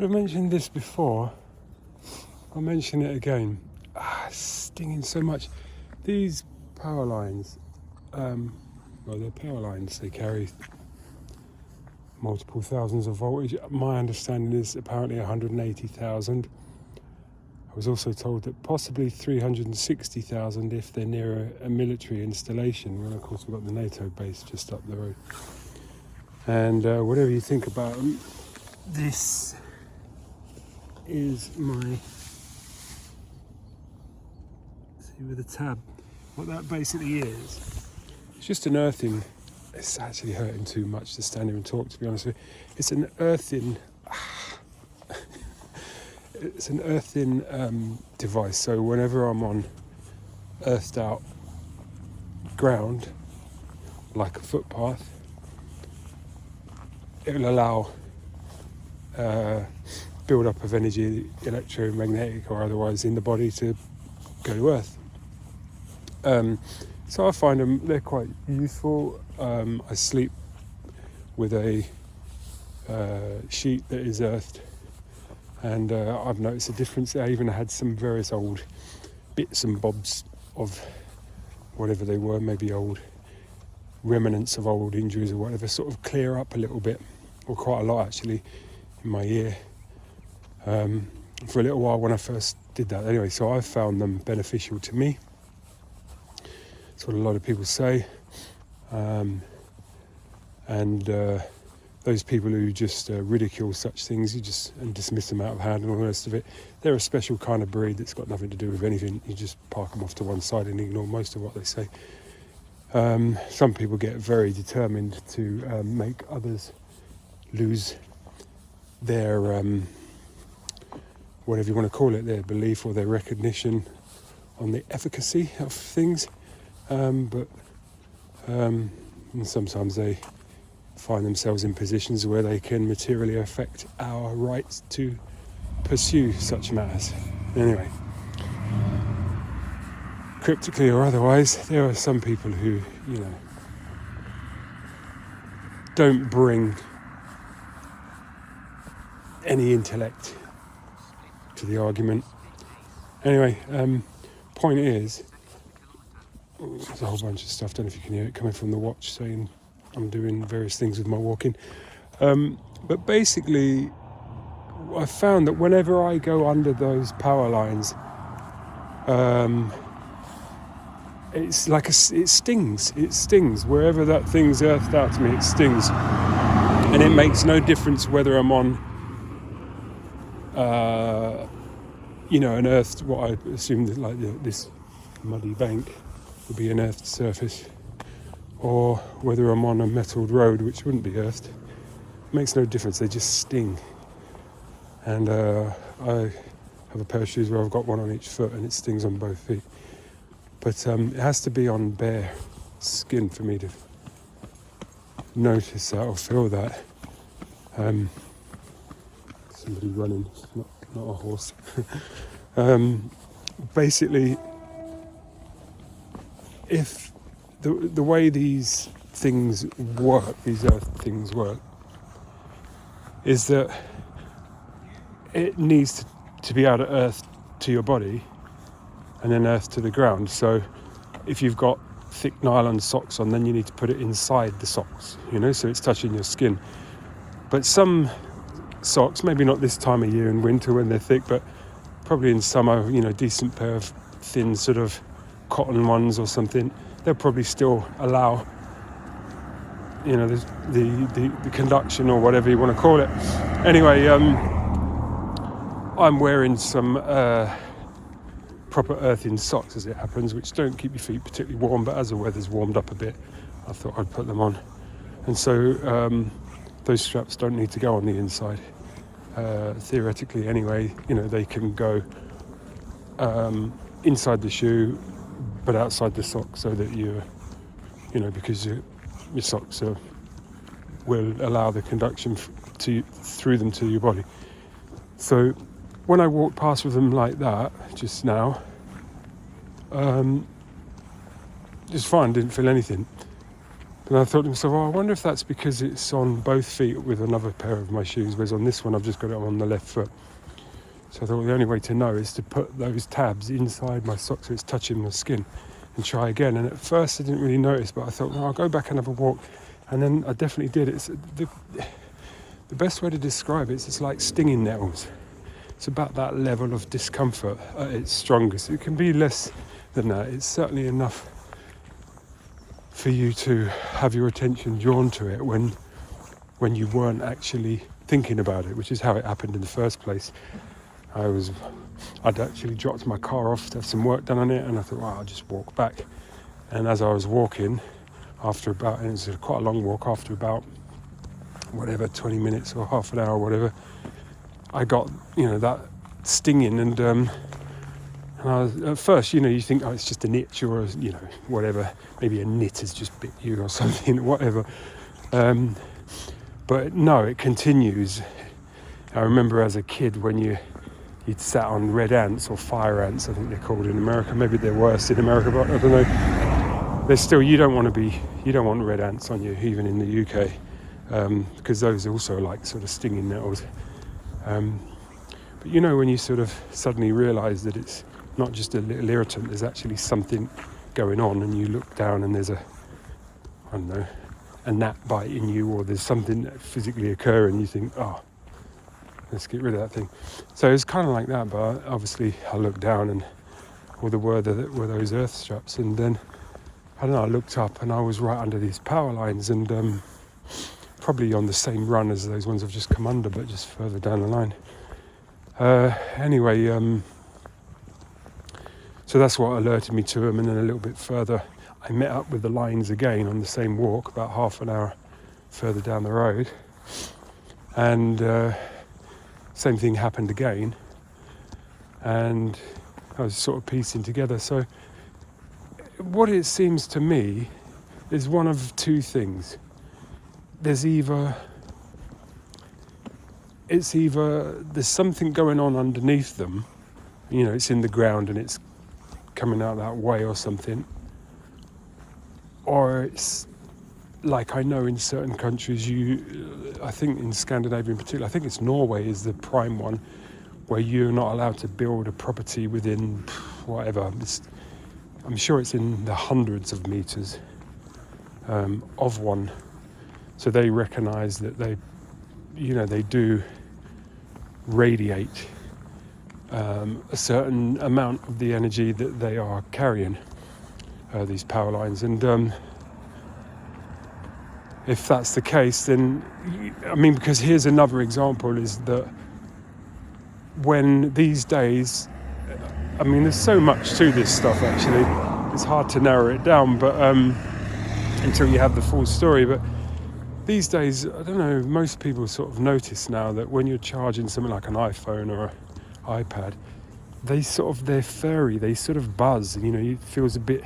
I mentioned this before. I'll mention it again. It's stinging so much. These power lines, they're power lines. They carry multiple thousands of voltage. My understanding is apparently 180,000. I was also told that possibly 360,000 if they're near a military installation. Well, of course, we've got the NATO base just up the road. And whatever you think about them, this is my... See with the tab. What that basically is, it's just an earthing. It's actually hurting too much to stand here and talk, to be honest with you. It's an earthing... It's an earthing device, so whenever I'm on earthed out ground, like a footpath, it will allow build up of energy, electromagnetic or otherwise, in the body to go to earth. So I find them, they're quite useful. I sleep with a sheet that is earthed. And I've noticed a difference. I even had some various old bits and bobs of whatever they were, maybe old remnants of old injuries or whatever, sort of clear up a little bit, or quite a lot actually, in my ear. For a little while when I first did that. Anyway, so I found them beneficial to me. That's what a lot of people say. Those people who just ridicule such things, and dismiss them out of hand and all the rest of it, they're a special kind of breed that's got nothing to do with anything. You just park them off to one side and ignore most of what they say. Some people get very determined to make others lose their, whatever you want to call it, their belief or their recognition on the efficacy of things. And sometimes they find themselves in positions where they can materially affect our rights to pursue such matters. Anyway, cryptically or otherwise, there are some people who, don't bring any intellect to the argument. Anyway, point is, there's a whole bunch of stuff, don't know if you can hear it coming from the watch saying I'm doing various things with my walking. But basically, I found that whenever I go under those power lines, it's like it stings. It stings. Wherever that thing's earthed out to me, it stings. And it makes no difference whether I'm on, an earthed, what I assume that this muddy bank would be an earthed surface, or whether I'm on a metalled road, which wouldn't be earthed. It makes no difference, they just sting. And I have a pair of shoes where I've got one on each foot and it stings on both feet. But it has to be on bare skin for me to notice that or feel that. Somebody running, not a horse. Basically, if the way these things work, these earth things work, is that it needs to be able to earth to your body and then earth to the ground. So if you've got thick nylon socks on, then you need to put it inside the socks, so it's touching your skin. But some socks, maybe not this time of year in winter when they're thick, but probably in summer, decent pair of thin sort of cotton ones or something, they'll probably still allow, the conduction or whatever you want to call it. Anyway, I'm wearing some proper earthing socks as it happens, which don't keep your feet particularly warm, but as the weather's warmed up a bit, I thought I'd put them on. And so those straps don't need to go on the inside. Theoretically anyway, they can go inside the shoe but outside the sock, so that because your socks will allow the conduction through them to your body. So when I walked past with them like that just now, just fine, didn't feel anything. And I thought to myself, well, I wonder if that's because it's on both feet with another pair of my shoes, whereas on this one I've just got it on the left foot. So I thought the only way to know is to put those tabs inside my sock so it's touching my skin and try again. And at first I didn't really notice, but I thought, well, I'll go back and have a walk. And then I definitely did. It's the best way to describe it is it's like stinging nettles. It's about that level of discomfort at its strongest. It can be less than that. It's certainly enough for you to have your attention drawn to it when you weren't actually thinking about it, which is how it happened in the first place. I'd actually dropped my car off to have some work done on it, and I thought, well, I'll just walk back. And as I was walking, and it was quite a long walk, after about 20 minutes or half an hour or whatever, I got, that stinging, and I was, at first, you think, oh, it's just an itch or, whatever, maybe a nit has just bit you or something, whatever. But no, it continues. I remember as a kid when you'd sat on red ants or fire ants, I think they're called in America. Maybe they're worse in America, but I don't know. There's still, you don't want red ants on you, even in the UK, because those also are like sort of stinging nettles. But when you sort of suddenly realise that it's not just a little irritant, there's actually something going on, and you look down and there's a gnat biting you, or there's something physically occurring, you think, oh, let's get rid of that thing. So it's kind of like that, but obviously I looked down and all there were those earth straps, and then I looked up and I was right under these power lines, and probably on the same run as those ones I've just come under, but just further down the line. Anyway, so that's what alerted me to them, and then a little bit further I met up with the lines again on the same walk about half an hour further down the road, and same thing happened again, and I was sort of piecing together. So what it seems to me is one of two things. There's either there's something going on underneath them, it's in the ground and it's coming out that way or something, or it's like, I know in certain countries, I think in Scandinavia in particular, I think it's Norway is the prime one, where you're not allowed to build a property within whatever, I'm sure it's in the hundreds of meters of one. So they recognise that they do radiate a certain amount of the energy that they are carrying, these power lines. And if that's the case, then, because here's another example, is that when these days, there's so much to this stuff actually, it's hard to narrow it down, but until you have the full story. But these days, I don't know, most people sort of notice now that when you're charging something like an iPhone or an iPad, they're furry, they sort of buzz, it feels a bit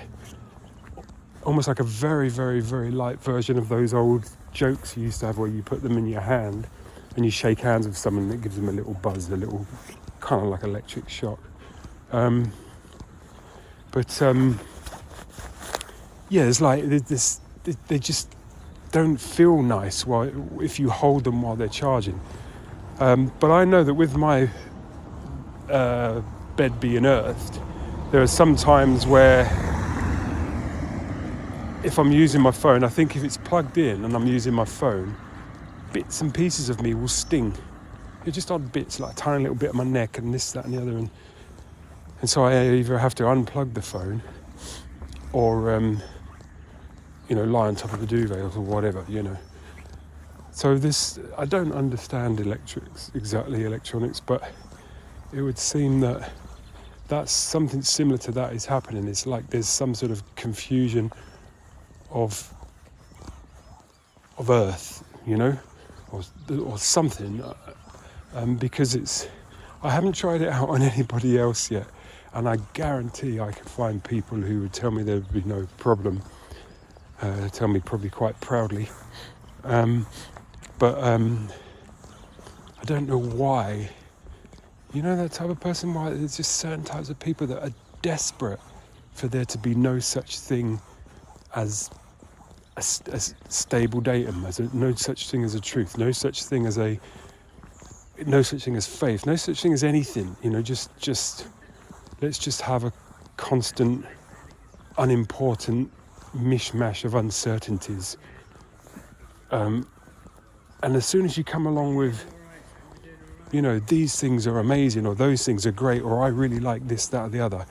almost like a very, very, very light version of those old jokes you used to have where you put them in your hand and you shake hands with someone and it gives them a little buzz, a little kind of like electric shock. It's like this, they just don't feel nice if you hold them while they're charging. But I know that with my bed being earthed, there are some times where if I'm using my phone, I think if it's plugged in and I'm using my phone, bits and pieces of me will sting. They're just odd bits, like a tiny little bit of my neck and this, that and the other. And so I either have to unplug the phone or, lie on top of the duvet or whatever, So I don't understand electronics, but it would seem that that's something similar to that is happening. It's like there's some sort of confusion of earth, or something, because I haven't tried it out on anybody else yet, and I guarantee I can find people who would tell me there would be no problem, tell me probably quite proudly, but I don't know why, that type of person, why there's just certain types of people that are desperate for there to be no such thing as a stable datum, no such thing as a truth, no such thing as faith, no such thing as anything. Just let's just have a constant, unimportant mishmash of uncertainties. And as soon as you come along with, these things are amazing, or those things are great, or I really like this, that, or the other,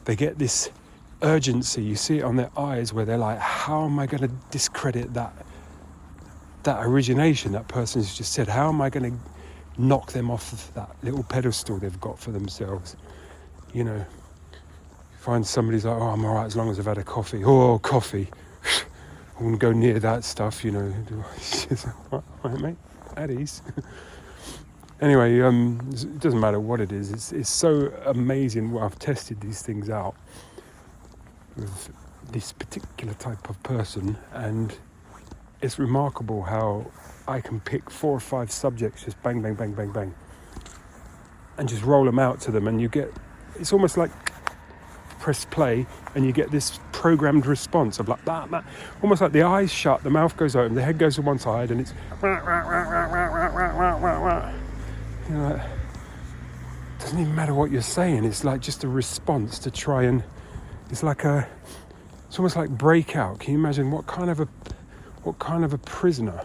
they get this urgency. You see it on their eyes where they're like, how am I going to discredit that origination that person has just said? How am I going to knock them off of that little pedestal they've got for themselves? Find somebody's like, oh, I'm all right as long as I've had a coffee. Oh, coffee. I wouldn't go near that stuff, Right, mate, at ease. Anyway, it doesn't matter what it is. It's so amazing what I've tested these things out with this particular type of person, and it's remarkable how I can pick 4 or 5 subjects, just bang, bang, bang, bang, bang, and just roll them out to them, and it's almost like press play and you get this programmed response of like that, almost like the eyes shut, the mouth goes open, the head goes to one side, and it's doesn't even matter what you're saying. It's like just a response to try and it's almost like breakout. Can you imagine what kind of a prisoner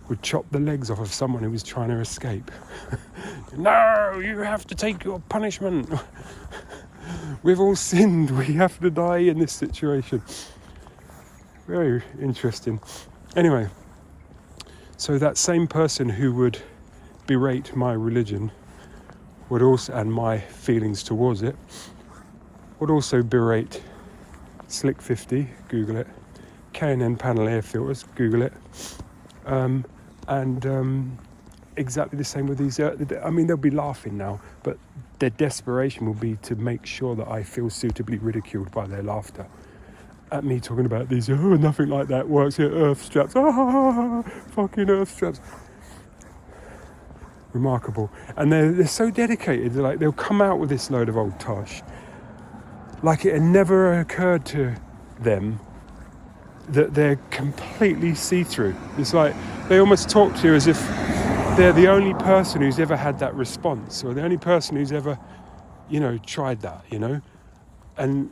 would chop the legs off of someone who was trying to escape? No, you have to take your punishment. We've all sinned. We have to die in this situation. Very interesting. Anyway, so that same person who would berate my religion would also, and my feelings towards it, would also berate Slick 50, Google it, K&N panel air filters, Google it, and exactly the same with these. They'll be laughing now, but their desperation will be to make sure that I feel suitably ridiculed by their laughter at me talking about these. Oh, nothing like that works here. Earth straps. Fucking earth straps. Remarkable. And they're so dedicated. They'll come out with this load of old tosh, like it had never occurred to them that they're completely see-through. It's like they almost talk to you as if they're the only person who's ever had that response, or the only person who's ever, tried that, and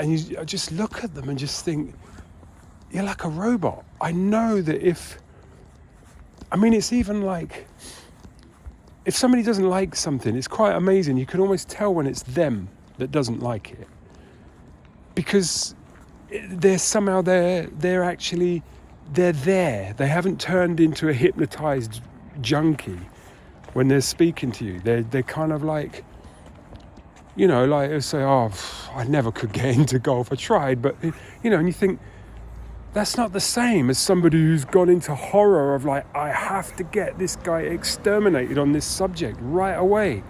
you just look at them and just think, you're like a robot. I know that it's even like, if somebody doesn't like something, it's quite amazing. You can almost tell when it's them that doesn't like it, because they're somehow they're there. They haven't turned into a hypnotized junkie when they're speaking to you. They're kind of like, like they say, oh, I never could get into golf. I tried, but and you think that's not the same as somebody who's gone into horror of like, I have to get this guy exterminated on this subject right away,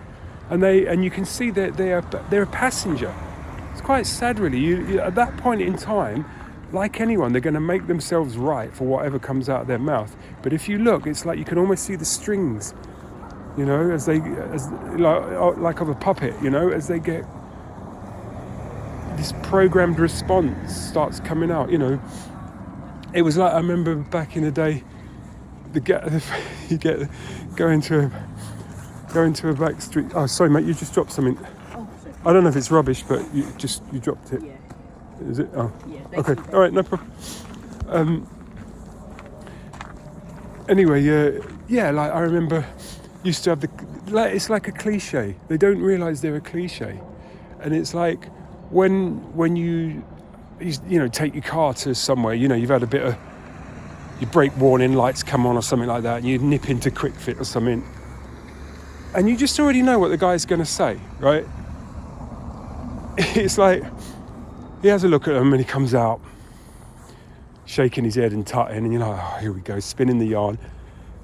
and you can see that they're a passenger. It's quite sad, really. You at that point in time, like anyone, they're going to make themselves right for whatever comes out of their mouth. But if you look, it's like you can almost see the strings, as like of a puppet, as they get this programmed response starts coming out. It was like, I remember back in the day, going to a back street. Oh, sorry, mate, you just dropped something. Oh, I don't know if it's rubbish, but you dropped it. yeah. Is it? Oh, Yeah, okay. All right, no problem. Anyway, like I remember, used to have it's like a cliche. They don't realise they're a cliche, and it's like when you take your car to somewhere. You've had a bit of your brake warning lights come on or something like that, and you nip into Quick Fit or something, and you just already know what the guy's going to say, right? It's like, he has a look at them and he comes out shaking his head and tutting, and you're like, oh, here we go, spinning the yarn.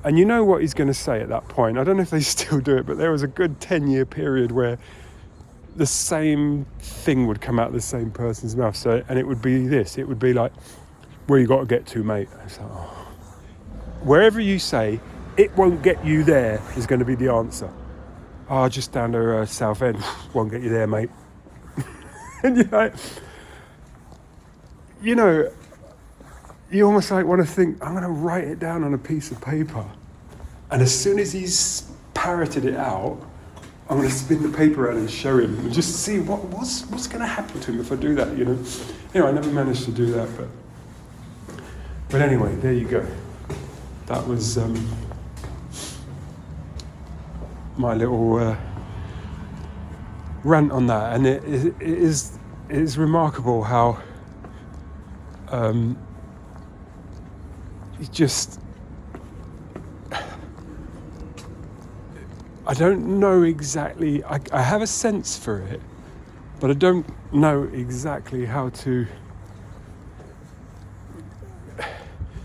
And you know what he's going to say at that point. I don't know if they still do it, but there was a good 10-year period where the same thing would come out of the same person's mouth. So, and it would be this. It would be like, where you got to get to, mate? It's like, oh. Wherever you say, it won't get you there, is going to be the answer. Oh, just down to South End. Won't get you there, mate. And you're like, you almost like want to think, I'm going to write it down on a piece of paper. And as soon as he's parroted it out, I'm going to spin the paper around and show him and just see what's going to happen to him if I do that, Anyway, I never managed to do that, but anyway, there you go. That was my little rant on that, and it is remarkable how I don't know exactly, I have a sense for it, but I don't know exactly how to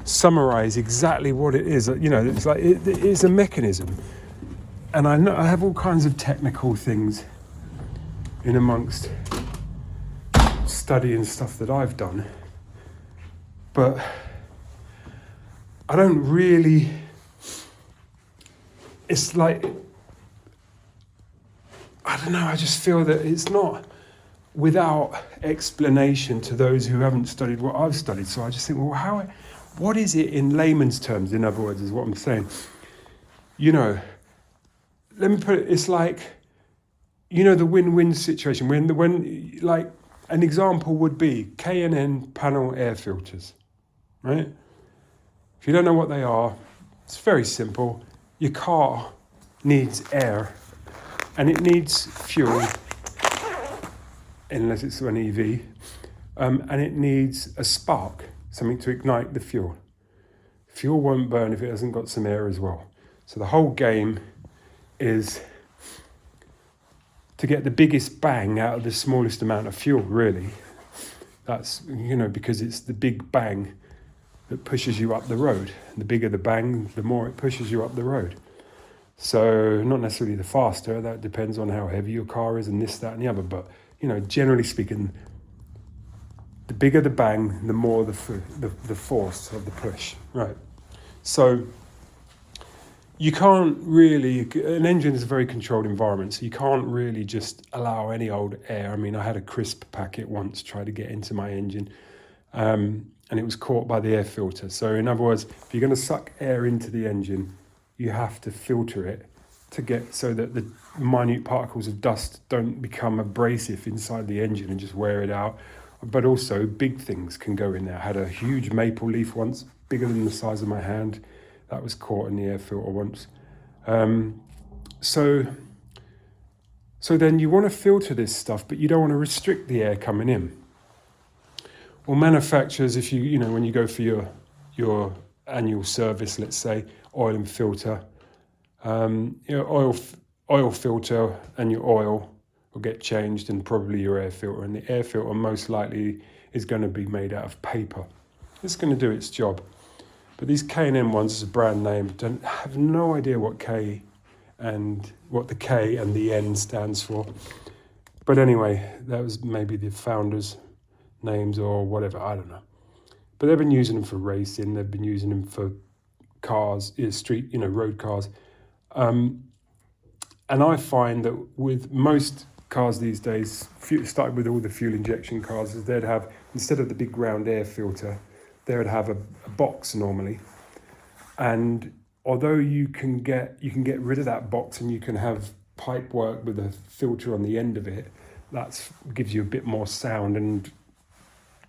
summarize exactly what it is. It's like it is a mechanism, and I know I have all kinds of technical things in amongst studying stuff that I've done, but I don't really, it's like, I don't know, I just feel that it's not without explanation to those who haven't studied what I've studied. So I just think, well, what is it in layman's terms, in other words, is what I'm saying. Let me put it, it's like, the win-win situation. When like, an example would be K&N panel air filters, right? If you don't know what they are, it's very simple. Your car needs air, and it needs fuel, unless it's an EV, and it needs a spark, something to ignite the fuel. Fuel won't burn if it hasn't got some air as well. So the whole game is to get the biggest bang out of the smallest amount of fuel, really. That's, because it's the big bang that pushes you up the road. And the bigger the bang, the more it pushes you up the road. So not necessarily the faster, that depends on how heavy your car is and this, that and the other. But, generally speaking, the bigger the bang, the more the force of the push. Right. So you can't really, an engine is a very controlled environment, so you can't really just allow any old air. I mean, I had a crisp packet once try to get into my engine, and it was caught by the air filter. So in other words, if you're going to suck air into the engine, you have to filter it to get so that the minute particles of dust don't become abrasive inside the engine and just wear it out. But also big things can go in there. I had a huge maple leaf once, bigger than the size of my hand. That was caught in the air filter once. So then you want to filter this stuff, but you don't want to restrict the air coming in. Well, manufacturers, if when you go for your annual service, let's say, oil and filter, oil filter and your oil will get changed, and probably your air filter. And the air filter most likely is going to be made out of paper. It's going to do its job. But these K&N ones is a brand name. Have no idea what the K and the N stands for. But anyway, that was maybe the founders' names or whatever. I don't know. But they've been using them for racing. They've been using them for cars, road cars. And I find that with most cars these days, starting with all the fuel injection cars, is they'd have, instead of the big round air filter, they would have a box normally. And although you can get rid of that box and you can have pipe work with a filter on the end of it, that gives you a bit more sound and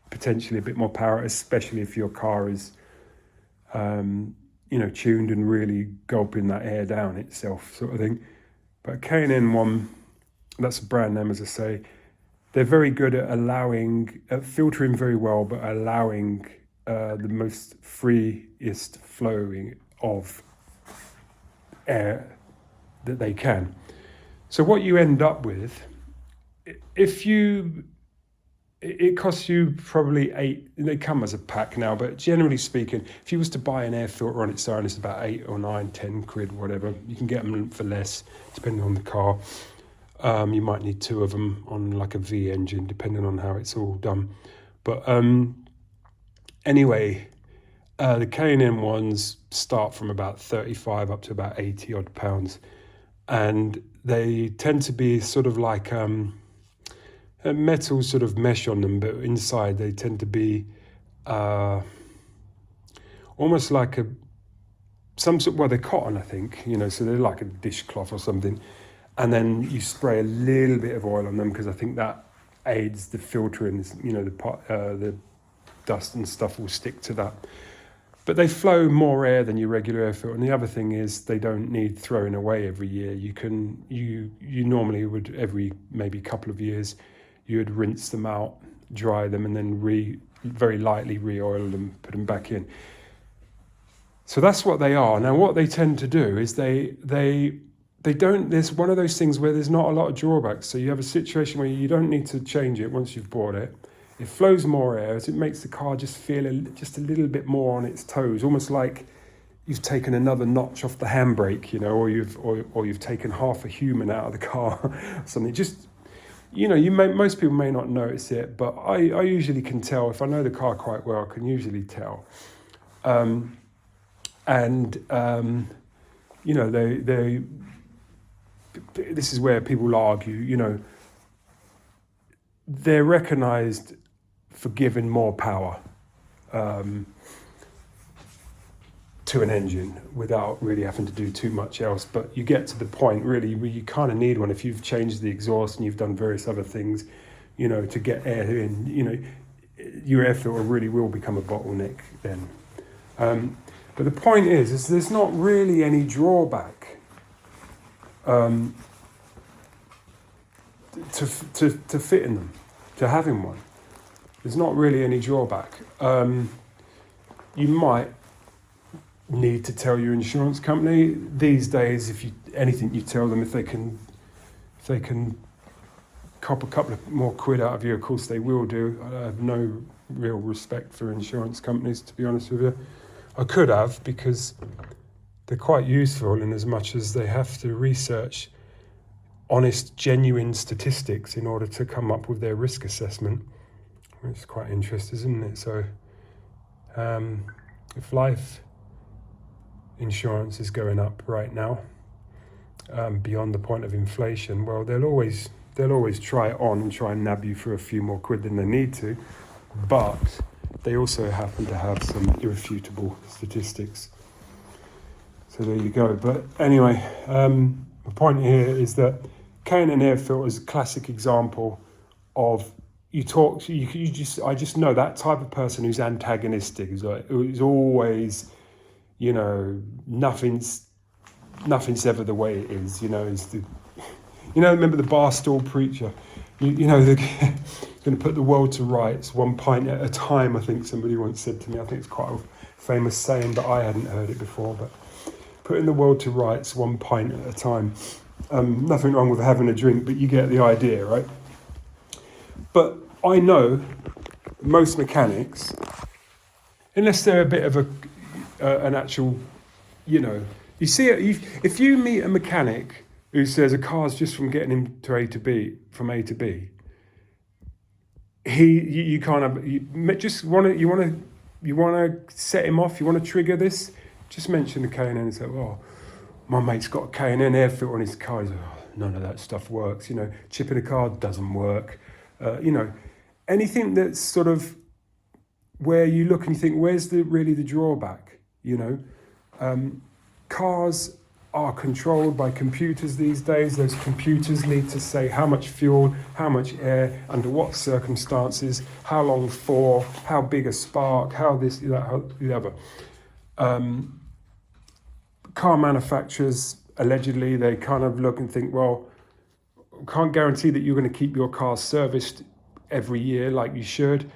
potentially a bit more power, especially if your car is tuned and really gulping that air down itself, sort of thing. But K&N one, that's a brand name, as I say. They're very good at filtering very well, but allowing the most freest flowing of air that they can. So what you end up with, it costs you probably $8, they come as a pack now, but generally speaking, if you was to buy an air filter on its own, it's about £8 or £9, £10, whatever. You can get them for less, depending on the car. You might need 2 of them on like a V engine, depending on how it's all done. But anyway, the K&N ones start from about 35 up to about 80 odd pounds. And they tend to be sort of like a metal sort of mesh on them, but inside they tend to be almost like some sort. Well, they're cotton, I think. So they're like a dishcloth or something, and then you spray a little bit of oil on them because I think that aids the filtering. The dust and stuff will stick to that. But they flow more air than your regular air filter. And the other thing is they don't need throwing away every year. You normally would, every maybe couple of years, you would rinse them out, dry them, and then very lightly re-oil them, put them back in. So that's what they are. Now what they tend to do is they don't, there's one of those things where there's not a lot of drawbacks. So you have a situation where you don't need to change it once you've bought it. It flows more air, as it makes the car just feel just a little bit more on its toes, almost like you've taken another notch off the handbrake, or you've taken half a human out of the car, or something. Just, most people may not notice it, but I usually can tell. If I know the car quite well, I can usually tell. This is where people argue. They're recognised for giving more power to an engine without really having to do too much else. But you get to the point really where you kind of need one if you've changed the exhaust and you've done various other things, to get air in. Your air filter really will become a bottleneck then. But the point is there's not really any drawback to fitting them, to having one. There's not really any drawback. You might need to tell your insurance company these days. If you tell them, if they can cop a couple of more quid out of you, of course they will do. I have no real respect for insurance companies, to be honest with you. I could have, because they're quite useful in as much as they have to research honest, genuine statistics in order to come up with their risk assessment. It's quite interesting, isn't it? So if life insurance is going up right now, beyond the point of inflation, well, they'll always try it on and try and nab you for a few more quid than they need to, but they also happen to have some irrefutable statistics. So there you go. But anyway, the point here is that K&N Air Filter is a classic example of I just know that type of person who's antagonistic, who's always, nothing's ever the way it is. Remember the barstool preacher? They're going to put the world to rights one pint at a time. I think somebody once said to me. I think it's quite a famous saying, but I hadn't heard it before. But putting the world to rights one pint at a time. Nothing wrong with having a drink, but you get the idea, right? But I know most mechanics, unless they're a bit of an actual, you see it. If you meet a mechanic who says a car's just from getting him to A to B, from A to B, you want to set him off. You want to trigger this. Just mention the K&N and say, "Oh, my mate's got a K&N air filter on his car." He's like, "Oh, none of that stuff works." Chipping a car doesn't work. Anything that's sort of where you look and you think, where's really the drawback? Cars are controlled by computers these days. Those computers need to say how much fuel, how much air, under what circumstances, how long for, how big a spark, how this, that, how the other. Car manufacturers, allegedly, they kind of look and think, well, can't guarantee that you're going to keep your car serviced every year like you should,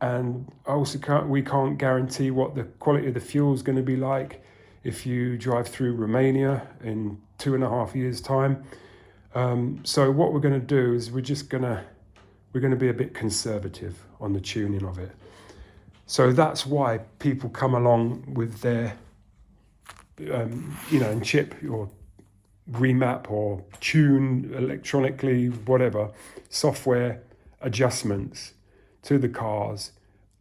and also we can't guarantee what the quality of the fuel is going to be like if you drive through Romania in 2.5 years' time. So what we're going to do is we're going to be a bit conservative on the tuning of it. So that's why people come along with their and chip or remap or tune electronically, whatever, software adjustments to the cars,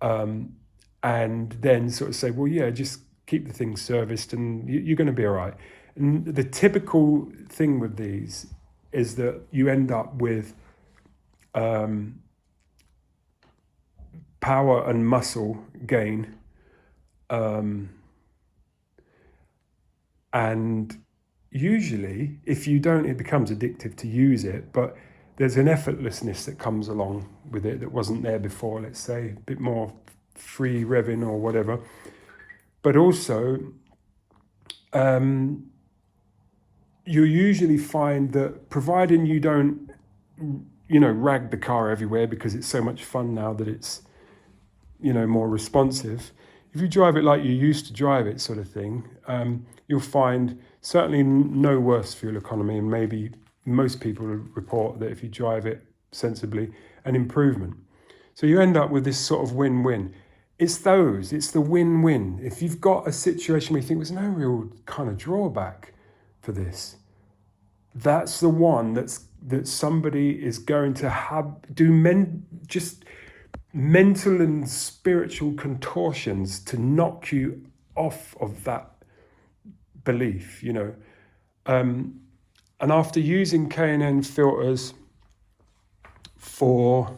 and then sort of say, well, yeah, just keep the thing serviced and you're going to be all right. And the typical thing with these is that you end up with power and muscle gain And usually, if you don't, it becomes addictive to use it, but there's an effortlessness that comes along with it that wasn't there before, let's say, a bit more free revving or whatever. But also, you usually find that providing you don't, rag the car everywhere because it's so much fun now that it's, more responsive. If you drive it like you used to drive it, sort of thing, you'll find certainly no worse fuel economy, and maybe most people report that if you drive it sensibly, an improvement. So you end up with this sort of win-win. It's the win-win. If you've got a situation where you think there's no real kind of drawback for this, that's the one that somebody is going to just mental and spiritual contortions to knock you off of that belief, And after using K&N filters for,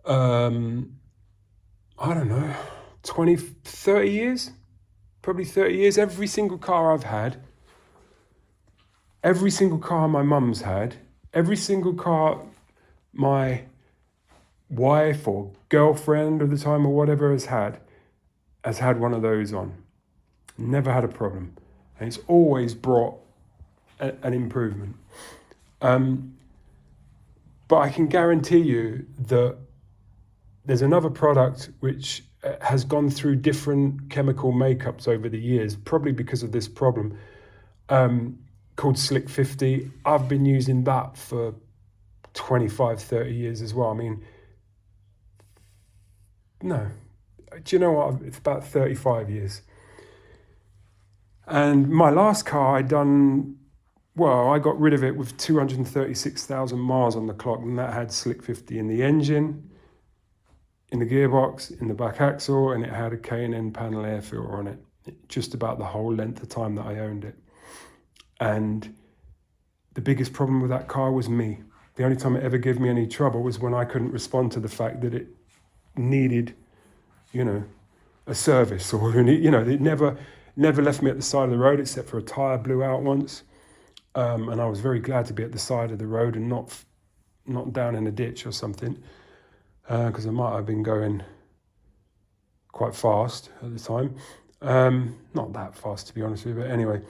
I don't know, 20, 30 years, probably 30 years, every single car I've had, every single car my mum's had, every single car my wife or girlfriend at the time or whatever has had one of those on. Never had a problem. And it's always brought an improvement. But I can guarantee you that there's another product which has gone through different chemical makeups over the years, probably because of this problem, called Slick 50. I've been using that for 25, 30 years as well. I mean, no, do you know what? It's about 35 years. And my last car I got rid of it with 236,000 miles on the clock, and that had Slick 50 in the engine, in the gearbox, in the back axle, and it had a K&N panel air filter on it, just about the whole length of time that I owned it. And the biggest problem with that car was me. The only time it ever gave me any trouble was when I couldn't respond to the fact that it needed, a service, or, it never left me at the side of the road except for a tyre blew out once. And I was very glad to be at the side of the road and not down in a ditch or something, because I might have been going quite fast at the time. Not that fast, to be honest with you, but anyway.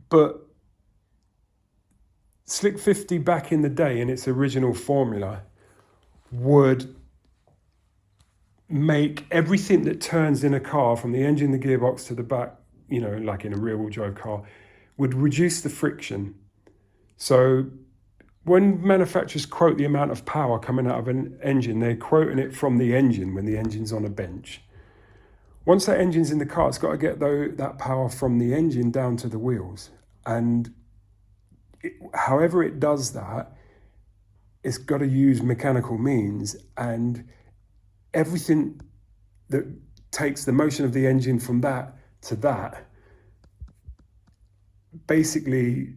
But Slick 50 back in the day in its original formula would make everything that turns in a car, from the engine, the gearbox to the back, like in a rear-wheel drive car, would reduce the friction. So when manufacturers quote the amount of power coming out of an engine, they're quoting it from the engine when the engine's on a bench. Once that engine's in the car, it's got to get that power from the engine down to the wheels. And however it does that, it's got to use mechanical means, and everything that takes the motion of the engine from that to that basically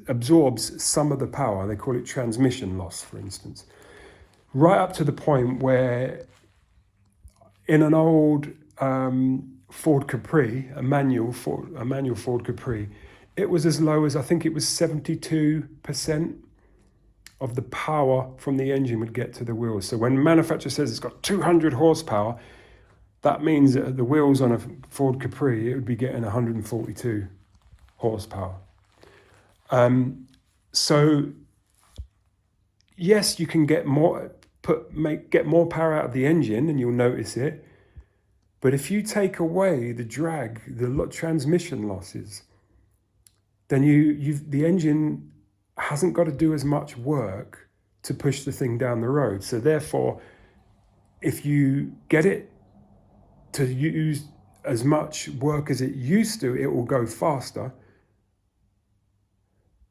absorbs some of the power. They call it transmission loss, for instance, right up to the point where in an old Ford Capri, a manual Ford Capri, it was as low as, I think it was 72% of the power from the engine would get to the wheels. So when manufacturer says it's got 200 horsepower, that means that the wheels on a Ford Capri, it would be getting 142 horsepower. So yes, you can get more power out of the engine, and you'll notice it. But if you take away the drag, the transmission losses, then the engine hasn't got to do as much work to push the thing down the road. So therefore, if you get it to use as much work as it used to, it will go faster.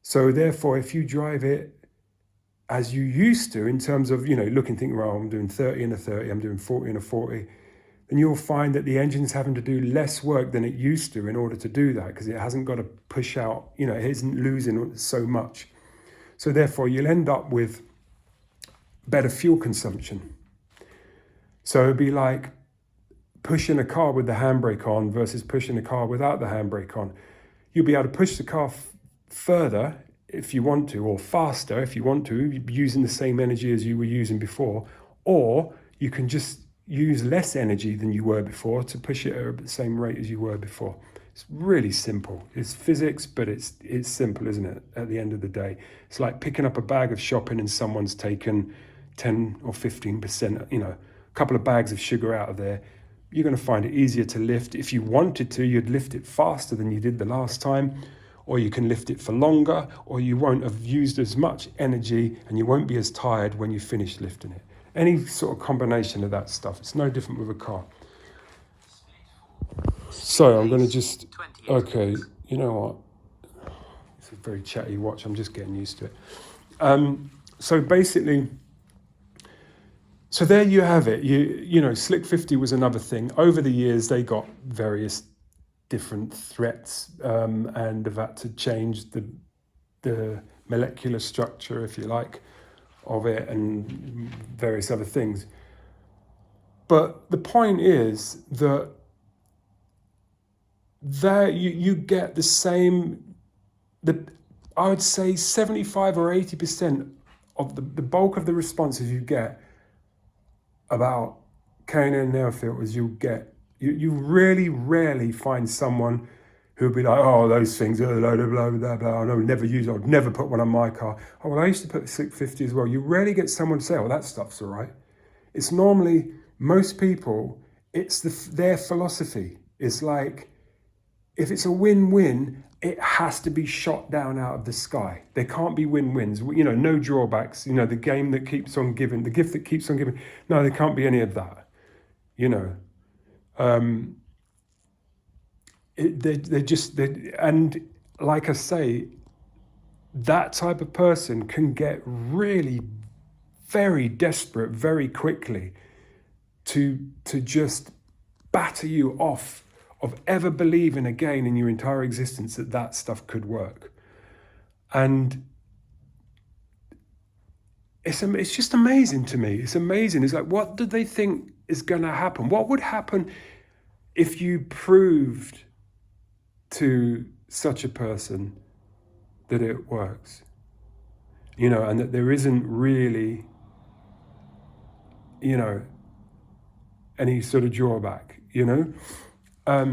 So therefore, if you drive it as you used to, in terms of, looking, thinking, well, I'm doing 30 and a 30, I'm doing 40 and a 40, then you'll find that the engine's having to do less work than it used to in order to do that, because it hasn't got to push out, it isn't losing so much. So therefore, you'll end up with better fuel consumption. So it'd be like pushing a car with the handbrake on versus pushing a car without the handbrake on. You'll be able to push the car further if you want to, or faster if you want to, using the same energy as you were using before, or you can just use less energy than you were before to push it at the same rate as you were before. It's really simple. It's physics, but it's simple, isn't it? At the end of the day, it's like picking up a bag of shopping and someone's taken 10 or 15%, a couple of bags of sugar out of there. You're going to find it easier to lift. If you wanted to, you'd lift it faster than you did the last time, or you can lift it for longer, or you won't have used as much energy and you won't be as tired when you finish lifting it. Any sort of combination of that stuff. It's no different with a car. So I'm going to just, okay, you know what? It's a very chatty watch. I'm just getting used to it. So basically, so there you have it. Slick 50 was another thing. Over the years, they got various different threats and have had to change the molecular structure, if you like, of it and various other things. But the point is that there you get the same, I would say 75 or 80% of the bulk of the responses you get about K&N Air Filters, you really rarely find someone who'll be like, oh, those things, blah, blah, blah, blah, blah, I would never use it, I'd never put one on my car. Oh, well, I used to put Slick 50 as well. You rarely get someone to say, oh, that stuff's all right. It's normally, most people, it's their philosophy. It's like, if it's a win-win, it has to be shot down out of the sky. There can't be win-wins, no drawbacks, the game that keeps on giving, the gift that keeps on giving. No, there can't be any of that, and like I say, that type of person can get really very desperate very quickly to just batter you off of ever believing again in your entire existence that stuff could work. And it's just amazing to me. It's amazing. It's like, what do they think is going to happen? What would happen if you proved to such a person that it works? And that there isn't really, any sort of drawback, I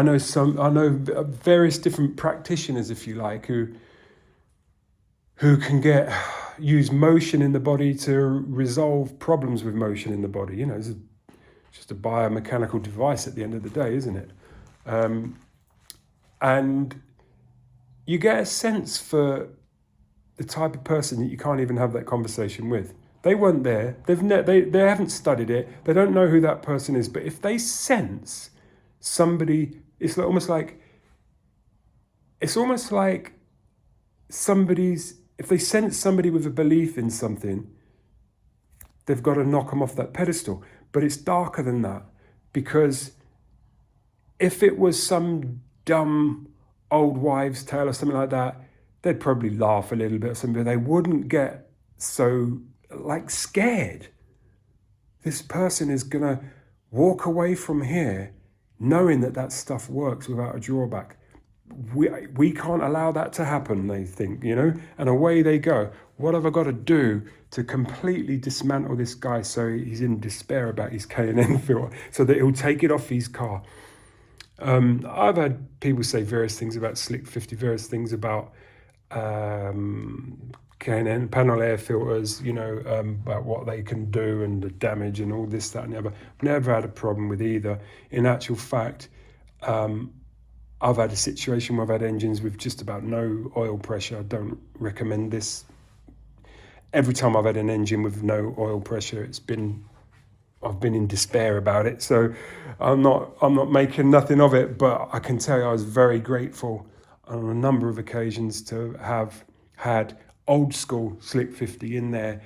know various different practitioners, if you like, who can use motion in the body to resolve problems with motion in the body. It's just a biomechanical device at the end of the day, isn't it? And you get a sense for the type of person that you can't even have that conversation with. They weren't there. They haven't studied it. They don't know who that person is. But if they sense somebody, it's almost like if they sense somebody with a belief in something, they've got to knock them off that pedestal. But it's darker than that, because if it was some dumb old wives' tale or something like that, they'd probably laugh a little bit or something, but they wouldn't get so scared. This person is going to walk away from here knowing that stuff works without a drawback. We can't allow that to happen, they think, and away they go. What have I got to do to completely dismantle this guy so he's in despair about his K&N filter, so that he'll take it off his car? I've had people say various things about Slick 50, various things about K&N panel air filters, about what they can do and the damage and all this, that and the other. I've never had a problem with either. In actual fact, I've had a situation where I've had engines with just about no oil pressure. I don't recommend this. Every time I've had an engine with no oil pressure, I've been in despair about it. So I'm not making nothing of it, but I can tell you I was very grateful on a number of occasions to have had old school Slick 50 in there,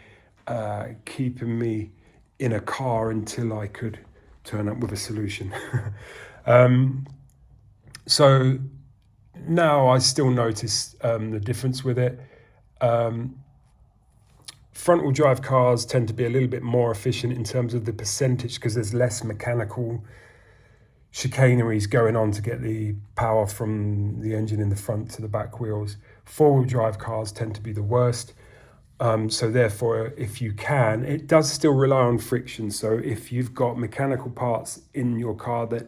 keeping me in a car until I could turn up with a solution. So now I still notice the difference with it. front-wheel drive cars tend to be a little bit more efficient in terms of the percentage because there's less mechanical chicaneries going on to get the power from the engine in the front to the back wheels. Four-wheel drive cars tend to be the worst. So therefore, if you can, it does still rely on friction. So if you've got mechanical parts in your car that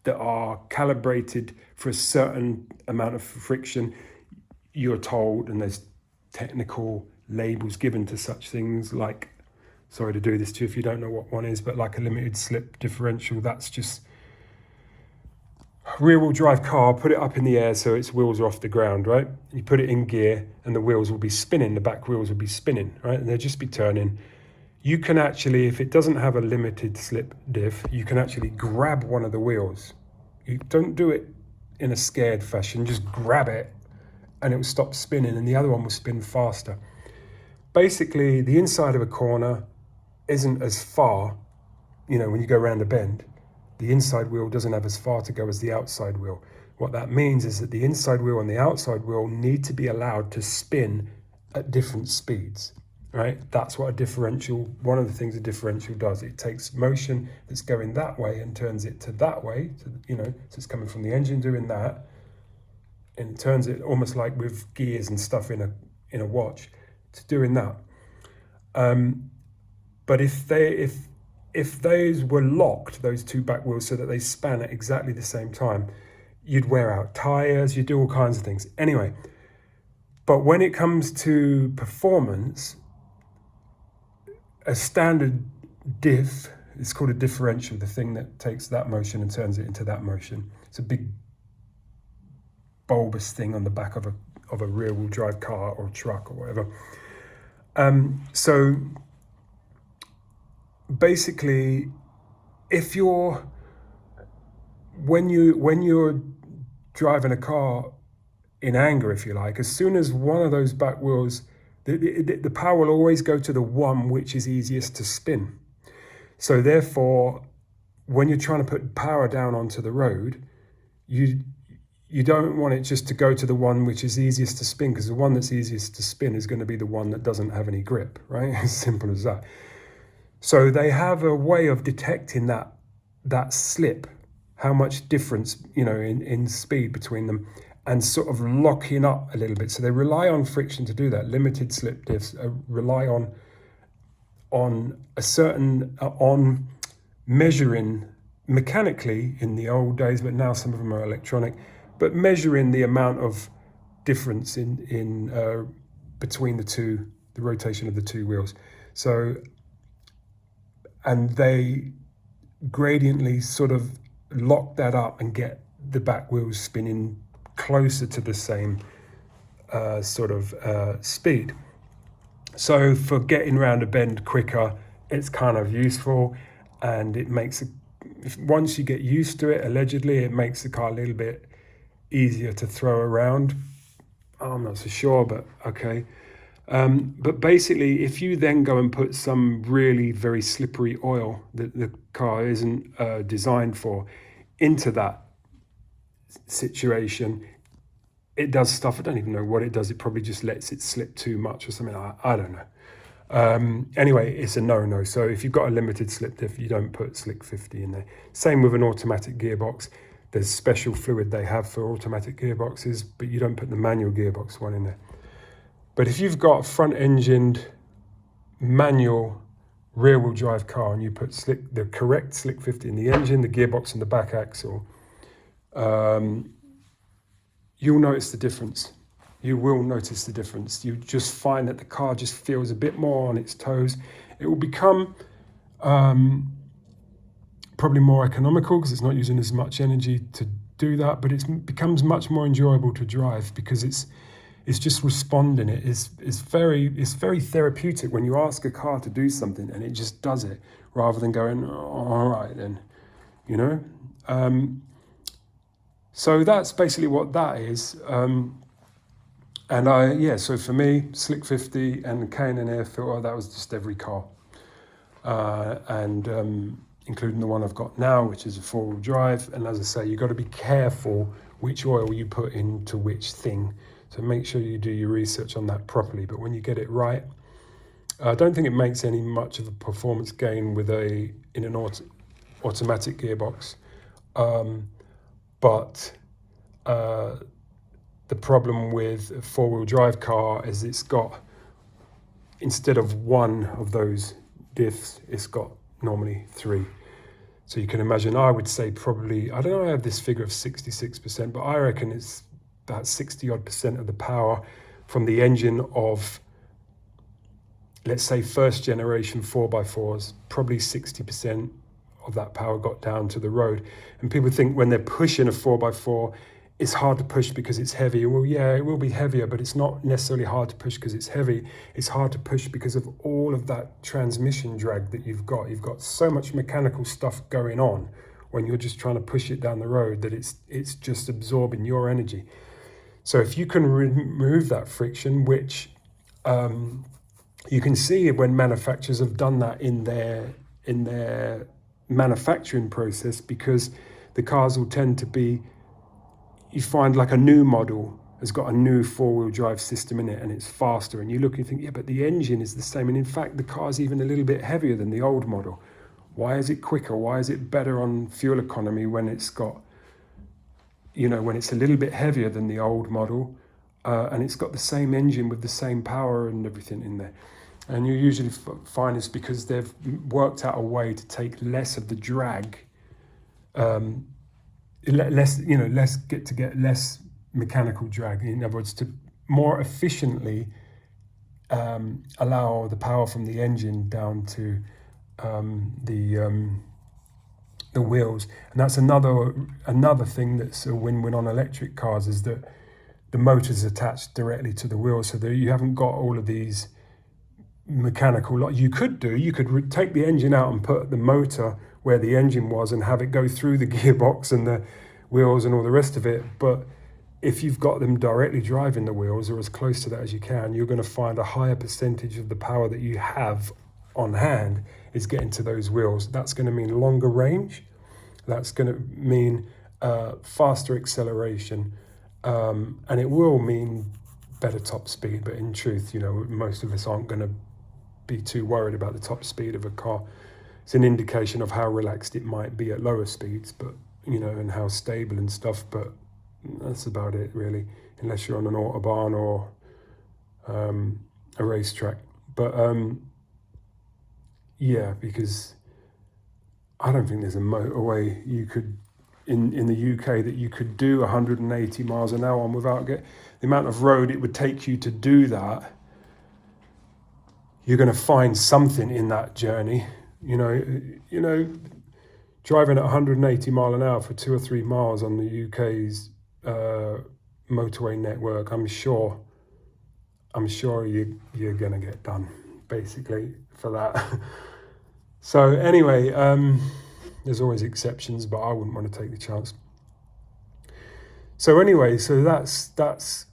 are calibrated for a certain amount of friction, you're told, and there's technical labels given to such things like, sorry to do this to you if you don't know what one is, but like a limited slip differential, that's just rear-wheel drive car, put it up in the air so its wheels are off the ground, right? You put it in gear and the wheels will be spinning, the back wheels will be spinning, right? And they'll just be turning. You can actually, if it doesn't have a limited slip diff, you can actually grab one of the wheels. You don't do it in a scared fashion, just grab it and it will stop spinning and the other one will spin faster. Basically, the inside of a corner isn't as far, when you go around a bend. The inside wheel doesn't have as far to go as the outside wheel. What that means is that the inside wheel and the outside wheel need to be allowed to spin at different speeds, right? That's what one of the things a differential does. It takes motion that's going that way and turns it to that way, so it's coming from the engine doing that, and it turns it almost like with gears and stuff in a watch to doing that. But if those were locked, those two back wheels, so that they span at exactly the same time, you'd wear out tires, you'd do all kinds of things. Anyway, but when it comes to performance, a standard diff is called a differential, the thing that takes that motion and turns it into that motion. It's a big bulbous thing on the back of a rear-wheel drive car or truck or whatever. So basically, when you're driving a car in anger, if you like, as soon as one of those back wheels, the power will always go to the one which is easiest to spin. So therefore, when you're trying to put power down onto the road, you don't want it just to go to the one which is easiest to spin, because the one that's easiest to spin is going to be the one that doesn't have any grip, right? As simple as that. So they have a way of detecting that slip, how much difference, in speed between them, and sort of locking up a little bit. So they rely on friction to do that. Limited slip diffs rely on measuring mechanically in the old days, but now some of them are electronic, but measuring the amount of difference in between the rotation of the two wheels. So, and they gradiently sort of lock that up and get the back wheels spinning closer to the same speed. So for getting around a bend quicker, it's kind of useful, and it makes once you get used to it, allegedly, it makes the car a little bit easier to throw around. I'm not so sure, but okay. But basically, if you then go and put some really very slippery oil that the car isn't designed for into that situation, it does stuff. I don't even know what it does. It probably just lets it slip too much or something. I don't know. Anyway, it's a no-no. So if you've got a limited slip diff, you don't put Slick 50 in there. Same with an automatic gearbox. There's special fluid they have for automatic gearboxes, but you don't put the manual gearbox one in there. But if you've got a front-engined manual rear-wheel drive car and you put the correct Slick 50 in the engine, the gearbox and the back axle, you'll notice the difference. You will notice the difference. You just find that the car just feels a bit more on its toes. It will become probably more economical because it's not using as much energy to do that, but it becomes much more enjoyable to drive because it's just responding. It's very therapeutic when you ask a car to do something and it just does it, rather than going, oh, all right then, So that's basically what that is. So for me, Slick 50 and K&N Air Filter, that was just every car. Including the one I've got now, which is a four-wheel drive. And as I say, you've got to be careful which oil you put into which thing. So make sure you do your research on that properly. But when you get it right, I don't think it makes any much of a performance gain with an automatic gearbox, but the problem with a four-wheel drive car is it's got, instead of one of those diffs, it's got normally three. So you can imagine, I would say probably, I don't know, I have this figure of 66%, but I reckon it's about 60 odd percent of the power from the engine of, let's say, first generation 4x4s, probably 60% of that power got down to the road. And people think when they're pushing a 4x4, it's hard to push because it's heavy. Well, yeah, it will be heavier, but it's not necessarily hard to push because it's heavy. It's hard to push because of all of that transmission drag that you've got. You've got so much mechanical stuff going on when you're just trying to push it down the road that it's just absorbing your energy. So if you can remove that friction, which you can see when manufacturers have done that in their manufacturing process, because the cars will tend to be, you find like a new model has got a new four-wheel drive system in it and it's faster, and you look and think, yeah, but the engine is the same, and in fact the car's even a little bit heavier than the old model. Why is it quicker? Why is it better on fuel economy when it's got, when it's a little bit heavier than the old model, and it's got the same engine with the same power and everything in there? And you usually find it's because they've worked out a way to take less of the drag, get less mechanical drag. In other words, to more efficiently allow the power from the engine down to the wheels. And that's another thing that's a win-win on electric cars, is that the motor's attached directly to the wheels, so that you haven't got all of these mechanical. You could take the engine out and put the motor where the engine was and have it go through the gearbox and the wheels and all the rest of it. But if you've got them directly driving the wheels, or as close to that as you can, you're going to find a higher percentage of the power that you have on hand is getting to those wheels. That's going to mean longer range. That's going to mean faster acceleration, and it will mean better top speed. But in truth, most of us aren't going to be too worried about the top speed of a car. It's an indication of how relaxed it might be at lower speeds, but and how stable and stuff. But that's about it, really, unless you're on an autobahn or a racetrack. But because I don't think there's a motorway you could in the UK that you could do 180 miles an hour on without the amount of road it would take you to do that. You're going to find something in that journey, driving at 180 mile an hour for 2 or 3 miles on the UK's motorway network. I'm sure you're going to get done, basically, for that. So anyway, there's always exceptions, but I wouldn't want to take the chance. So anyway, that's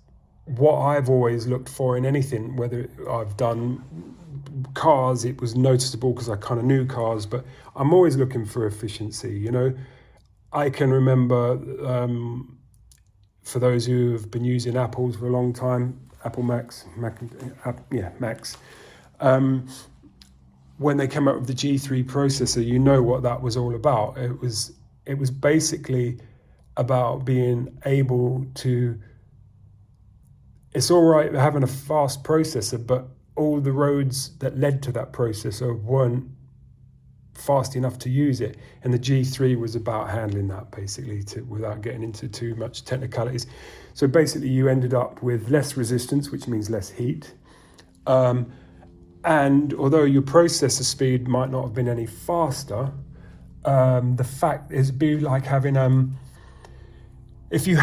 what I've always looked for in anything, whether I've done cars. It was noticeable because I kind of knew cars, but I'm always looking for efficiency. I can remember, for those who have been using Apples for a long time, Apple Macs, Macs, when they came up with the G3 processor, what that was all about. It was basically about being able to, it's all right having a fast processor, but all the roads that led to that processor weren't fast enough to use it. And the G3 was about handling that, basically, without getting into too much technicalities. So basically you ended up with less resistance, which means less heat. And although your processor speed might not have been any faster, the fact is, it'd be like having, if you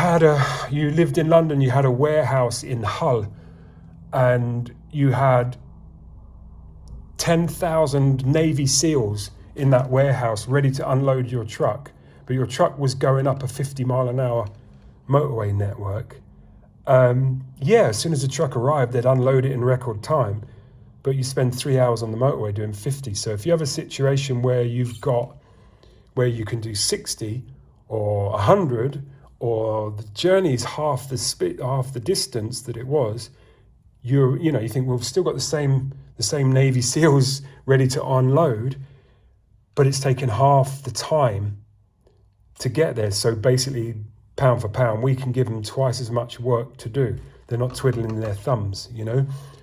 lived in London, you had a warehouse in Hull, and you had 10,000 Navy SEALs in that warehouse ready to unload your truck, but your truck was going up a 50 mile an hour motorway network. As soon as the truck arrived, they'd unload it in record time, but you spend 3 hours on the motorway doing 50. So if you have a situation where you can do 60 or 100, or the journey's half the distance that it was, you think, well, we've still got the same Navy SEALs ready to unload, but it's taken half the time to get there. So basically, pound for pound, we can give them twice as much work to do. They're not twiddling their thumbs,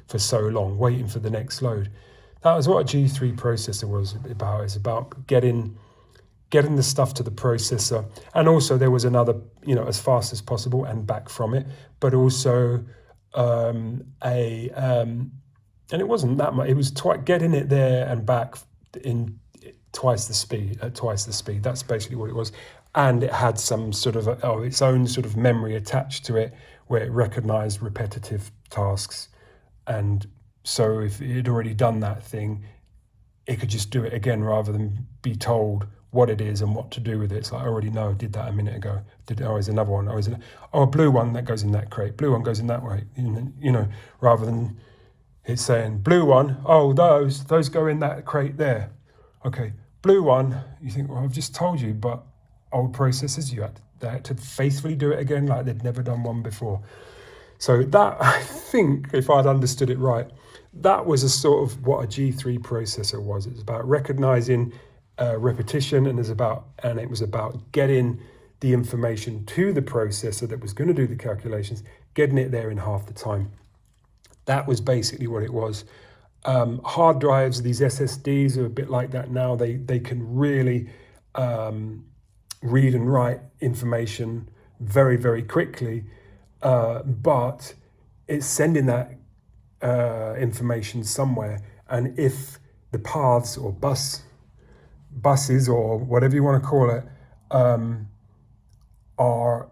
for so long, waiting for the next load. That was what a G3 processor was about. It's about getting the stuff to the processor. And also there was another, as fast as possible and back from it, but also and it wasn't that much. It was getting it there and back in twice the speed. That's basically what it was. And it had some sort of its own sort of memory attached to it, where it recognized repetitive tasks. And so if it had already done that thing, it could just do it again rather than be told what it is and what to do with it. It's like, I already know, I did that a minute ago. There's another one. A blue one that goes in that crate. Blue one goes in that way. Rather than it's saying blue one, those go in that crate there. Okay, blue one, you think, well, I've just told you, but old processors, they had to faithfully do it again like they'd never done one before. So that, I think, if I'd understood it right, that was a sort of what a G3 processor was. It was about recognizing repetition, and it was about getting the information to the processor that was going to do the calculations, getting it there in half the time. That was basically what it was. Hard drives, these SSDs are a bit like that now. They can really read and write information very, very quickly, but it's sending that information somewhere. And if the paths or buses or whatever you want to call it are,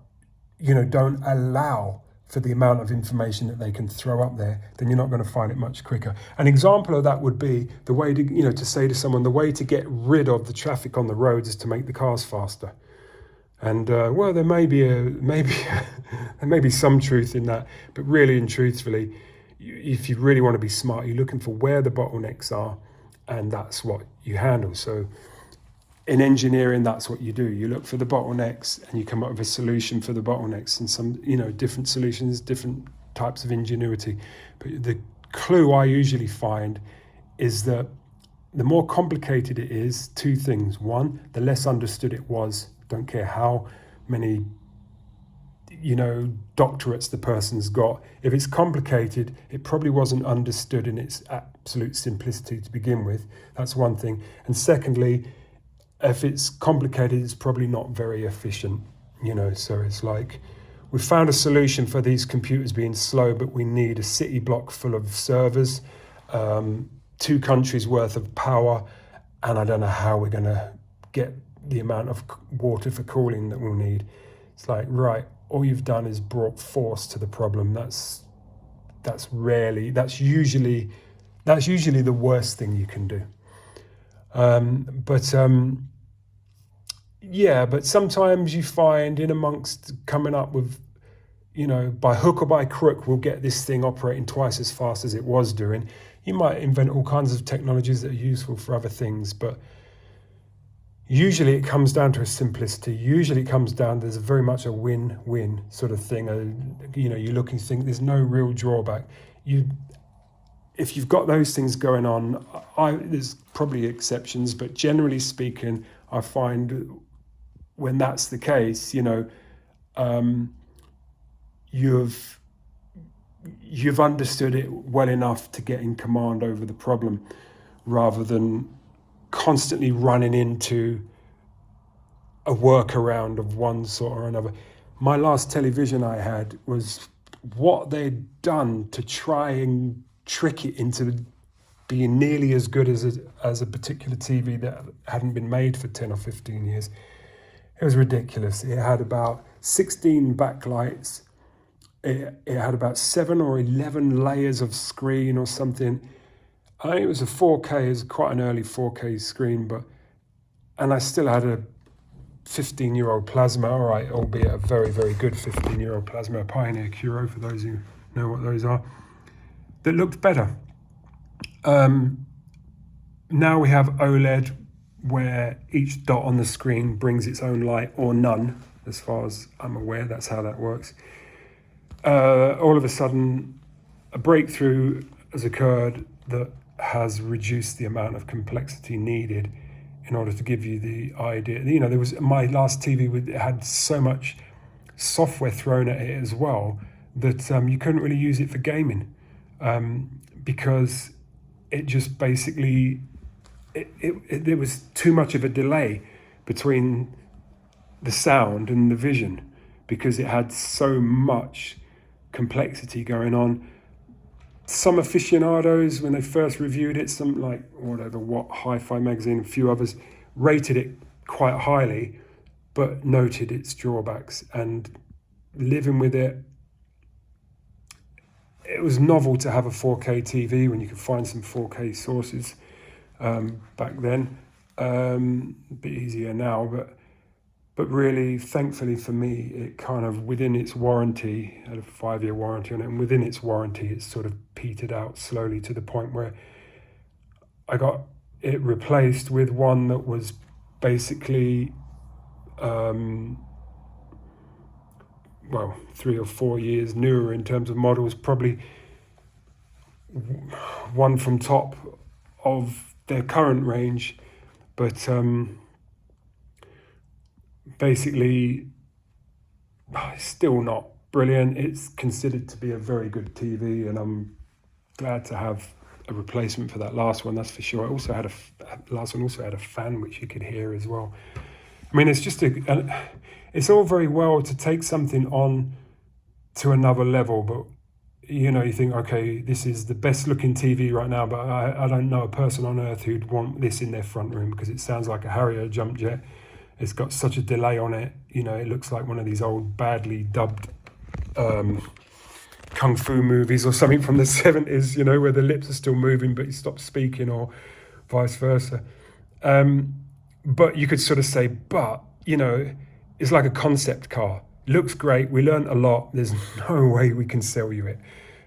don't allow for the amount of information that they can throw up there, then you're not going to find it much quicker. An example of that would be the way to, to say to someone, the way to get rid of the traffic on the roads is to make the cars faster. And well, there may be some truth in that, but really and truthfully, if you really want to be smart, you're looking for where the bottlenecks are, and that's what you handle. So in engineering, that's what you do. You look for the bottlenecks and you come up with a solution for the bottlenecks, and some, different solutions, different types of ingenuity. But the clue I usually find is that the more complicated it is, two things. One, the less understood it was. Don't care how many, doctorates the person's got. If it's complicated, it probably wasn't understood in its absolute simplicity to begin with. That's one thing. And secondly, if it's complicated, it's probably not very efficient, so it's like, we've found a solution for these computers being slow, but we need a city block full of servers, 2 countries worth of power, and I don't know how we're going to get the amount of water for cooling that we'll need. It's like, right, all you've done is brought force to the problem. That's usually the worst thing you can do. But sometimes you find in amongst coming up with, by hook or by crook, we'll get this thing operating twice as fast as it was doing. You might invent all kinds of technologies that are useful for other things, but usually it comes down to a simplicity. Usually it comes down, there's very much a win-win sort of thing. You look and think there's no real drawback. If you've got those things going on, there's probably exceptions, but generally speaking, I find when that's the case, you've understood it well enough to get in command over the problem, rather than constantly running into a workaround of one sort or another. My last television I had was what they'd done to try and trick it into being nearly as good as a particular TV that hadn't been made for 10 or 15 years. It was ridiculous. It had about 16 backlights. It had about 7 or 11 layers of screen or something. I think it was a 4K, it was quite an early 4K screen, and I still had a 15-year-old plasma, all right, albeit a very, very good 15-year-old plasma, a Pioneer Curo, for those who know what those are, that looked better. Now we have OLED, where each dot on the screen brings its own light, or none, as far as I'm aware. That's how that works. All of a sudden, a breakthrough has occurred that has reduced the amount of complexity needed in order to give you the idea. There was my last TV had so much software thrown at it as well that you couldn't really use it for gaming because it just basically there was too much of a delay between the sound and the vision because it had so much complexity going on. Some aficionados, when they first reviewed it, some like what Hi-Fi Magazine, a few others, rated it quite highly, but noted its drawbacks. And living with it, it was novel to have a 4K TV when you could find some 4K sources back then. A bit easier now, but really, thankfully for me, it kind of, within its warranty, had a 5-year warranty on it, and within its warranty, it sort of petered out slowly to the point where I got it replaced with one that was basically, 3 or 4 years newer in terms of models, probably one from top of their current range, but basically it's still not brilliant. It's considered to be a very good TV, and I'm glad to have a replacement for that last one, that's for sure. I also had last one also had a fan which you could hear as well. I mean, it's just it's all very well to take something on to another level, but you think, okay, this is the best looking TV right now, but I don't know a person on earth who'd want this in their front room because it sounds like a Harrier jump jet. It's got such a delay on it. It looks like one of these old badly dubbed kung fu movies or something from the 70s, where the lips are still moving but you stop speaking, or vice versa. But you could sort of say, it's like a concept car. It looks great. We learned a lot. There's no way we can sell you it.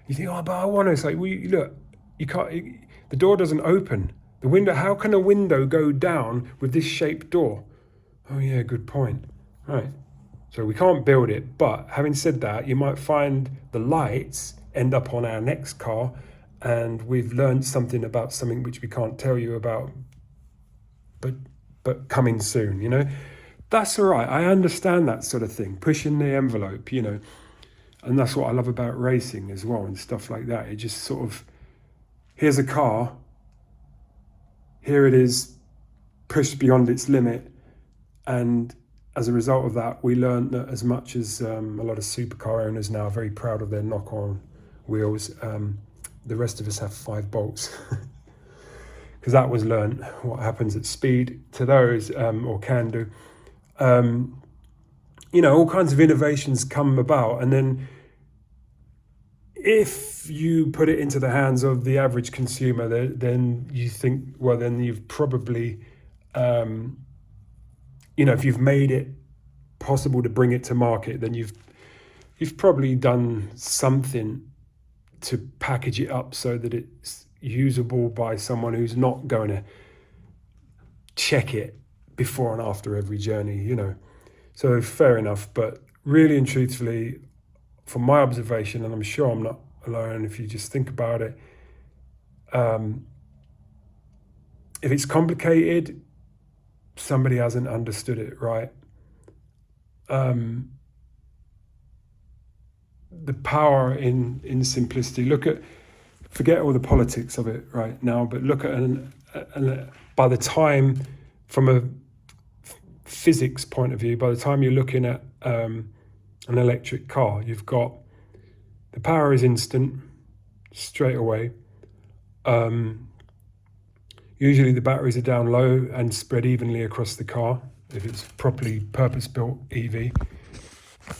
You think, but I want to. It's like, look, you can't. The door doesn't open. The window. How can a window go down with this shaped door? Oh yeah, good point. Right. So we can't build it. But having said that, you might find the lights end up on our next car, and we've learned something about something which we can't tell you about, but coming soon. That's all right. I understand that sort of thing, pushing the envelope, and that's what I love about racing as well and stuff like that. It just sort of, here's a car, here it is, pushed beyond its limit, and as a result of that, we learned that as much as a lot of supercar owners now are very proud of their knock-on wheels, the rest of us have 5 bolts. Because that was learned, what happens at speed to those, or can do. All kinds of innovations come about, and then if you put it into the hands of the average consumer, then you think, well, then you've probably, if you've made it possible to bring it to market, then you've probably done something to package it up so that it's usable by someone who's not going to check it before and after every journey, So fair enough, but really and truthfully, from my observation, and I'm sure I'm not alone if you just think about it, if it's complicated, somebody hasn't understood it right. The power in simplicity. Forget all the politics of it right now, but look at by the time, from a physics point of view, by the time you're looking at an electric car, you've got the power is instant, straight away. Usually the batteries are down low and spread evenly across the car if it's properly purpose-built EV.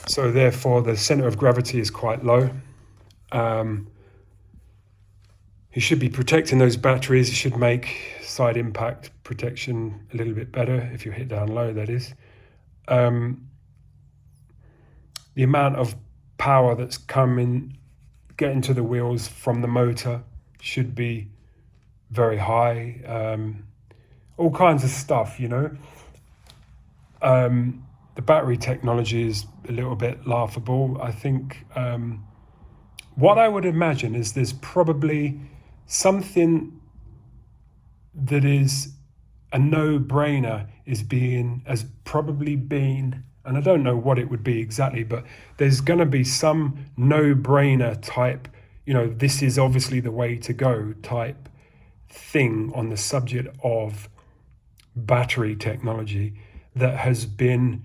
So therefore the center of gravity is quite low. You should be protecting those batteries. You should make side impact protection a little bit better if you hit down low, that is. The amount of power that's getting to the wheels from the motor should be very high. All kinds of stuff, The battery technology is a little bit laughable. I think what I would imagine is there's probably something that is a no-brainer has probably been, and I don't know what it would be exactly, but there's going to be some no-brainer type, this is obviously the way to go type thing on the subject of battery technology that has been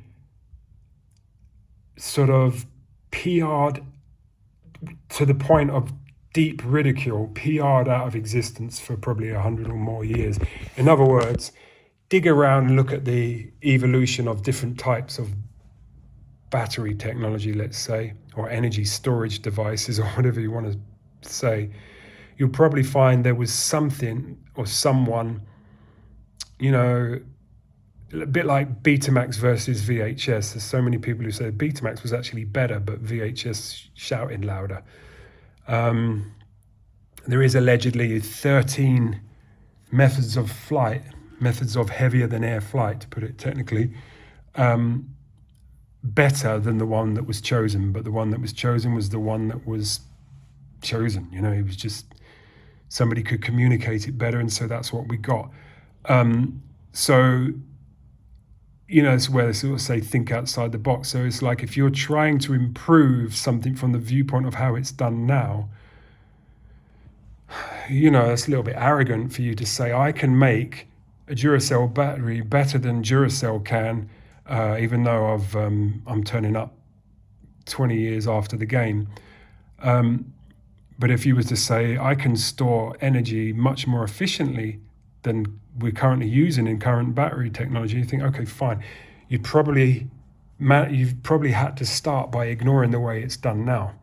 sort of PR'd to the point of deep ridicule, PR'd out of existence for probably 100 or more years. In other words, dig around and look at the evolution of different types of battery technology, let's say, or energy storage devices, or whatever you want to say. You'll probably find there was something or someone, a bit like Betamax versus VHS. There's so many people who say Betamax was actually better, but VHS shouted louder. There is allegedly 13 methods of heavier than air flight, to put it technically, better than the one that was chosen. But the one that was chosen was the one that was chosen. It was just somebody could communicate it better, and so that's what we got. It's where they sort of say think outside the box. So it's like if you're trying to improve something from the viewpoint of how it's done now, it's a little bit arrogant for you to say, I can make a Duracell battery better than Duracell can, even though I'm turning up 20 years after the game. But if you were to say, I can store energy much more efficiently than we're currently using in current battery technology, you think, okay, fine. You've probably had to start by ignoring the way it's done now.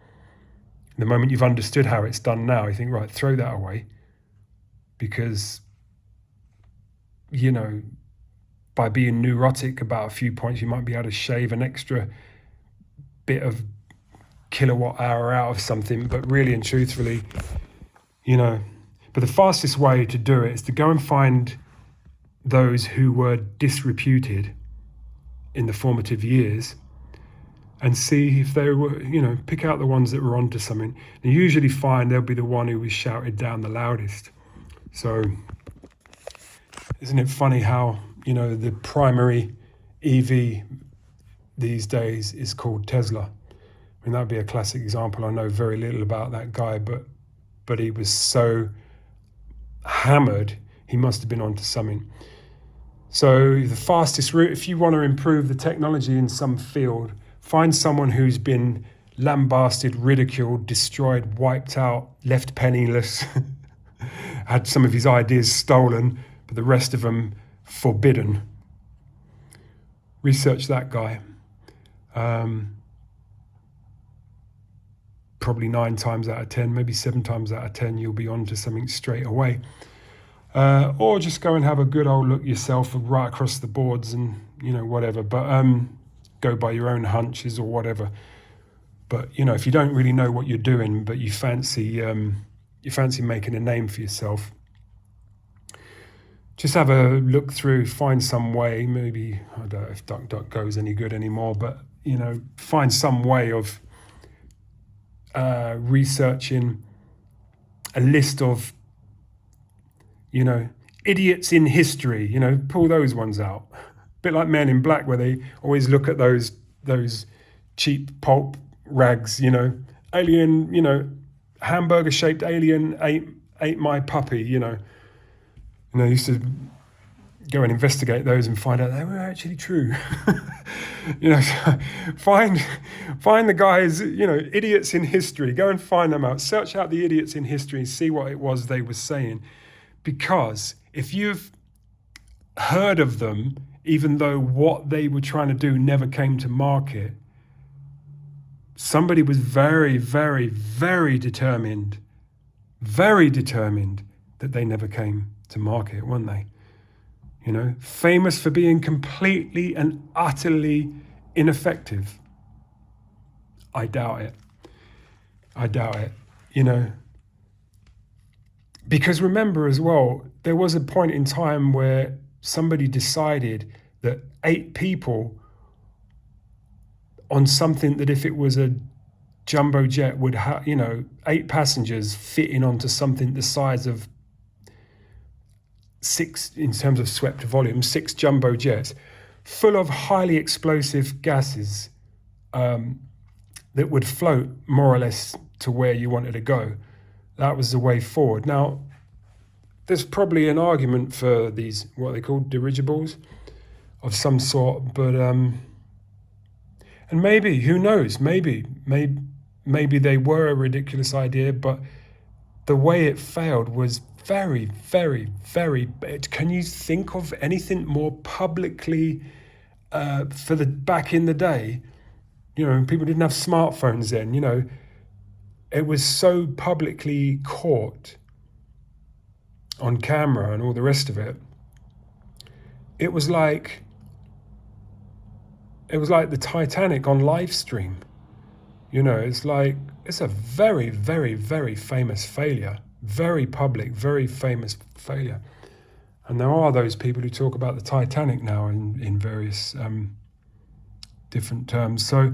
The moment you've understood how it's done now, you think, right, throw that away. Because, by being neurotic about a few points, you might be able to shave an extra bit of kilowatt hour out of something. But really and truthfully, but the fastest way to do it is to go and find those who were disreputed in the formative years and see if they were, pick out the ones that were onto something. And you usually find they'll be the one who was shouted down the loudest. So isn't it funny how, the primary EV these days is called Tesla? I mean, that would be a classic example. I know very little about that guy, but he was so hammered, he must have been onto something. So the fastest route, if you want to improve the technology in some field, find someone who's been lambasted, ridiculed, destroyed, wiped out, left penniless, had some of his ideas stolen, but the rest of them forbidden. Research that guy. Probably 9 times out of 10, maybe 7 times out of 10, you'll be onto something straight away. Or just go and have a good old look yourself right across the boards and, whatever. But go by your own hunches or whatever. But, if you don't really know what you're doing, but you fancy making a name for yourself, just have a look through, find some way, maybe, I don't know if DuckDuckGo is any good anymore, but, find some way of researching a list of, idiots in history, pull those ones out. A bit like Men in Black, where they always look at those cheap pulp rags, alien, hamburger-shaped alien ate my puppy, And I used to go and investigate those and find out they were actually true. Find the guys, idiots in history. Go and find them out. Search out the idiots in history and see what it was they were saying. Because if you've heard of them, even though what they were trying to do never came to market, somebody was very, very, very determined that they never came to market, weren't they? Famous for being completely and utterly ineffective. I doubt it. Because remember as well, there was a point in time where somebody decided that 8 people on something that if it was a jumbo jet would have, 8 passengers fitting onto something the size of 6, in terms of swept volume, 6 jumbo jets full of highly explosive gases that would float more or less to where you wanted to go. That was the way forward. Now, there's probably an argument for these, what they call dirigibles of some sort, but and maybe, who knows, maybe they were a ridiculous idea, but the way it failed was very, very, very bad. Can you think of anything more publicly for the back in the day? People didn't have smartphones then. It was so publicly caught on camera and all the rest of it. It was like the Titanic on live stream. It's a very, very, very famous failure. Very public, very famous failure. And there are those people who talk about the Titanic now in various different terms. So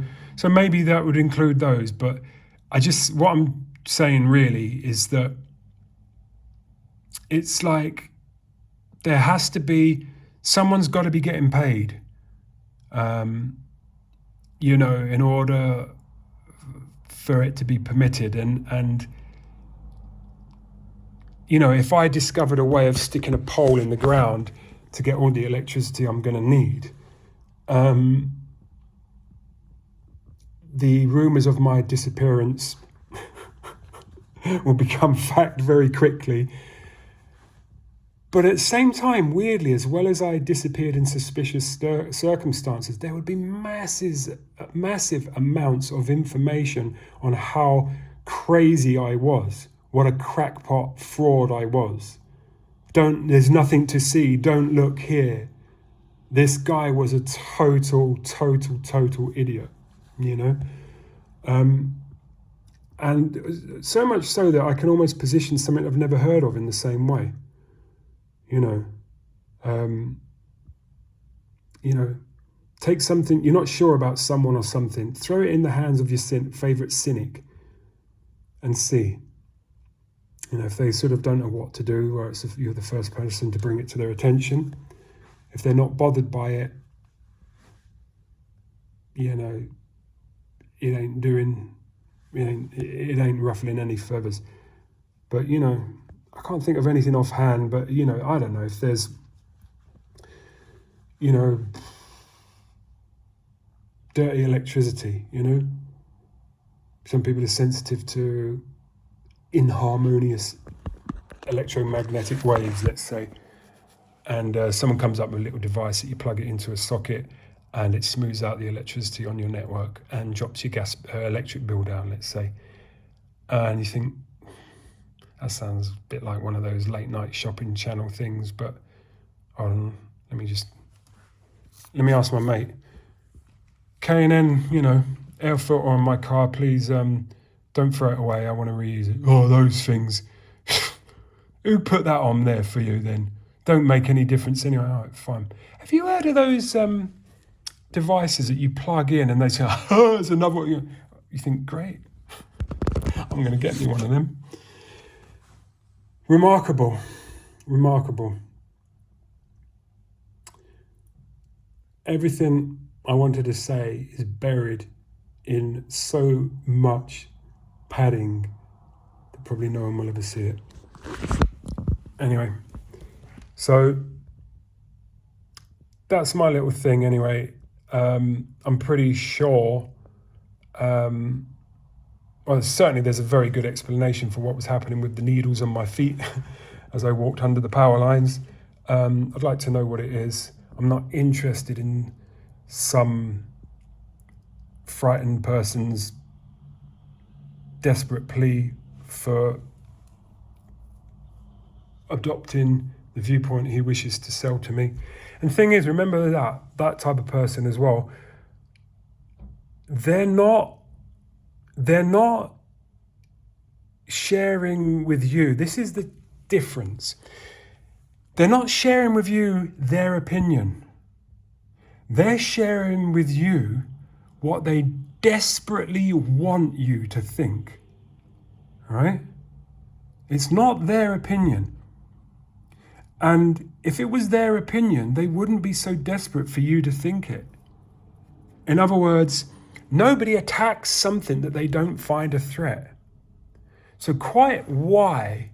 maybe that would include those. But what I'm saying really is that it's like there has to be, someone's got to be getting paid, in order for it to be permitted. And if I discovered a way of sticking a pole in the ground to get all the electricity I'm going to need, the rumours of my disappearance will become fact very quickly. But at the same time, weirdly, as well as I disappeared in suspicious circumstances, there would be massive amounts of information on how crazy I was, what a crackpot fraud I was. There's nothing to see, don't look here. This guy was a total idiot, And so much so that I can almost position something I've never heard of in the same way. Take something you're not sure about, someone or something, throw it in the hands of your favorite cynic and see. If they sort of don't know what to do, or if you're the first person to bring it to their attention, if they're not bothered by it, it ain't ruffling any feathers. But, I can't think of anything offhand, but, I don't know if there's, dirty electricity, Some people are sensitive to inharmonious electromagnetic waves, let's say. And someone comes up with a little device that you plug it into a socket and it smooths out the electricity on your network and drops your electric bill down, let's say. And you think, that sounds a bit like one of those late night shopping channel things, but hold on, let me ask my mate. K&N, air filter on my car, please, don't throw it away, I want to reuse it. Oh, those things. Who put that on there for you then? Don't make any difference anyway. All right, fine. Have you heard of those devices that you plug in and they say, oh, it's another one? You think, great. I'm going to get me one of them. Remarkable. Everything I wanted to say is buried in so much padding that probably no one will ever see it. Anyway, so that's my little thing anyway. I'm pretty sure, certainly there's a very good explanation for what was happening with the needles on my feet as I walked under the power lines. I'd like to know what it is. I'm not interested in some frightened person's desperate plea for adopting the viewpoint he wishes to sell to me. And the thing is, remember that type of person as well, they're not sharing with you. This is the difference. They're not sharing with you their opinion. They're sharing with you what they desperately want you to think, right? It's not their opinion. And if it was their opinion, they wouldn't be so desperate for you to think it. In other words, nobody attacks something that they don't find a threat. So quite why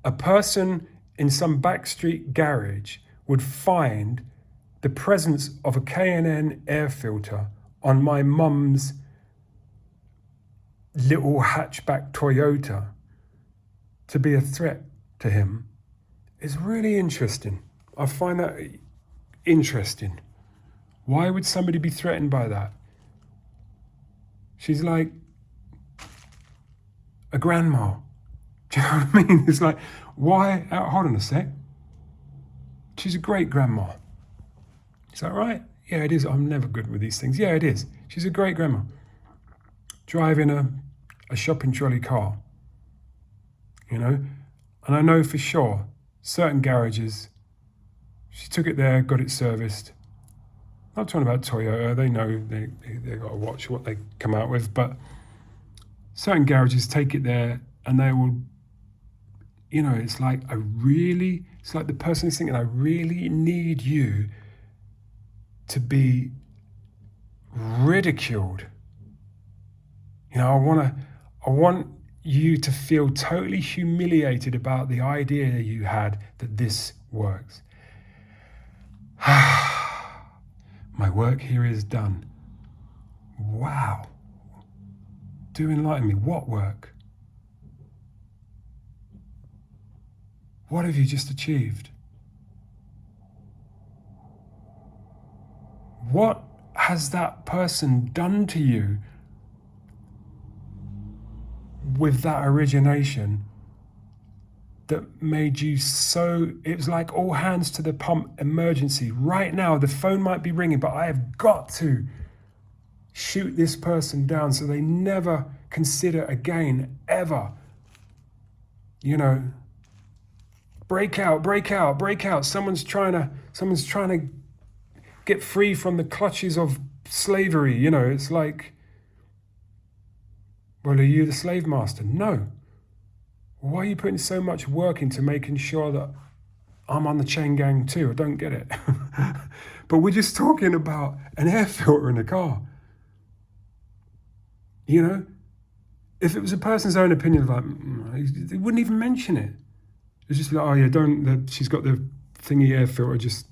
a person in some backstreet garage would find the presence of a K&N air filter on my mum's little hatchback Toyota to be a threat to him is really interesting. I find that interesting. Why would somebody be threatened by that? She's like a grandma. Do you know what I mean? It's like, why? Hold on a sec. She's a great grandma. Is that right? Yeah, it is. I'm never good with these things. Yeah, it is. She's a great grandma. Driving a shopping trolley car. You know? And I know for sure, certain garages, she took it there, got it serviced. I'm not talking about Toyota. They know they got to watch what they come out with. But certain garages take it there and they will, you know, it's like the person is thinking, I really need you to be ridiculed. You know, I want you to feel totally humiliated about the idea you had that this works. My work here is done. Wow. Do enlighten me. What work? What have you just achieved? What has that person done to you with that origination that made you so, it was like all hands to the pump, emergency. Right now, the phone might be ringing, but I have got to shoot this person down so they never consider again, ever. You know, break out. Someone's trying to get free from the clutches of slavery. You know, it's like, well, are you the slave master? No. Why are you putting so much work into making sure that I'm on the chain gang too? I don't get it. But we're just talking about an air filter in a car. You know, if it was a person's own opinion, like, they wouldn't even mention it. It's just like, oh yeah, she's got the thingy air filter, just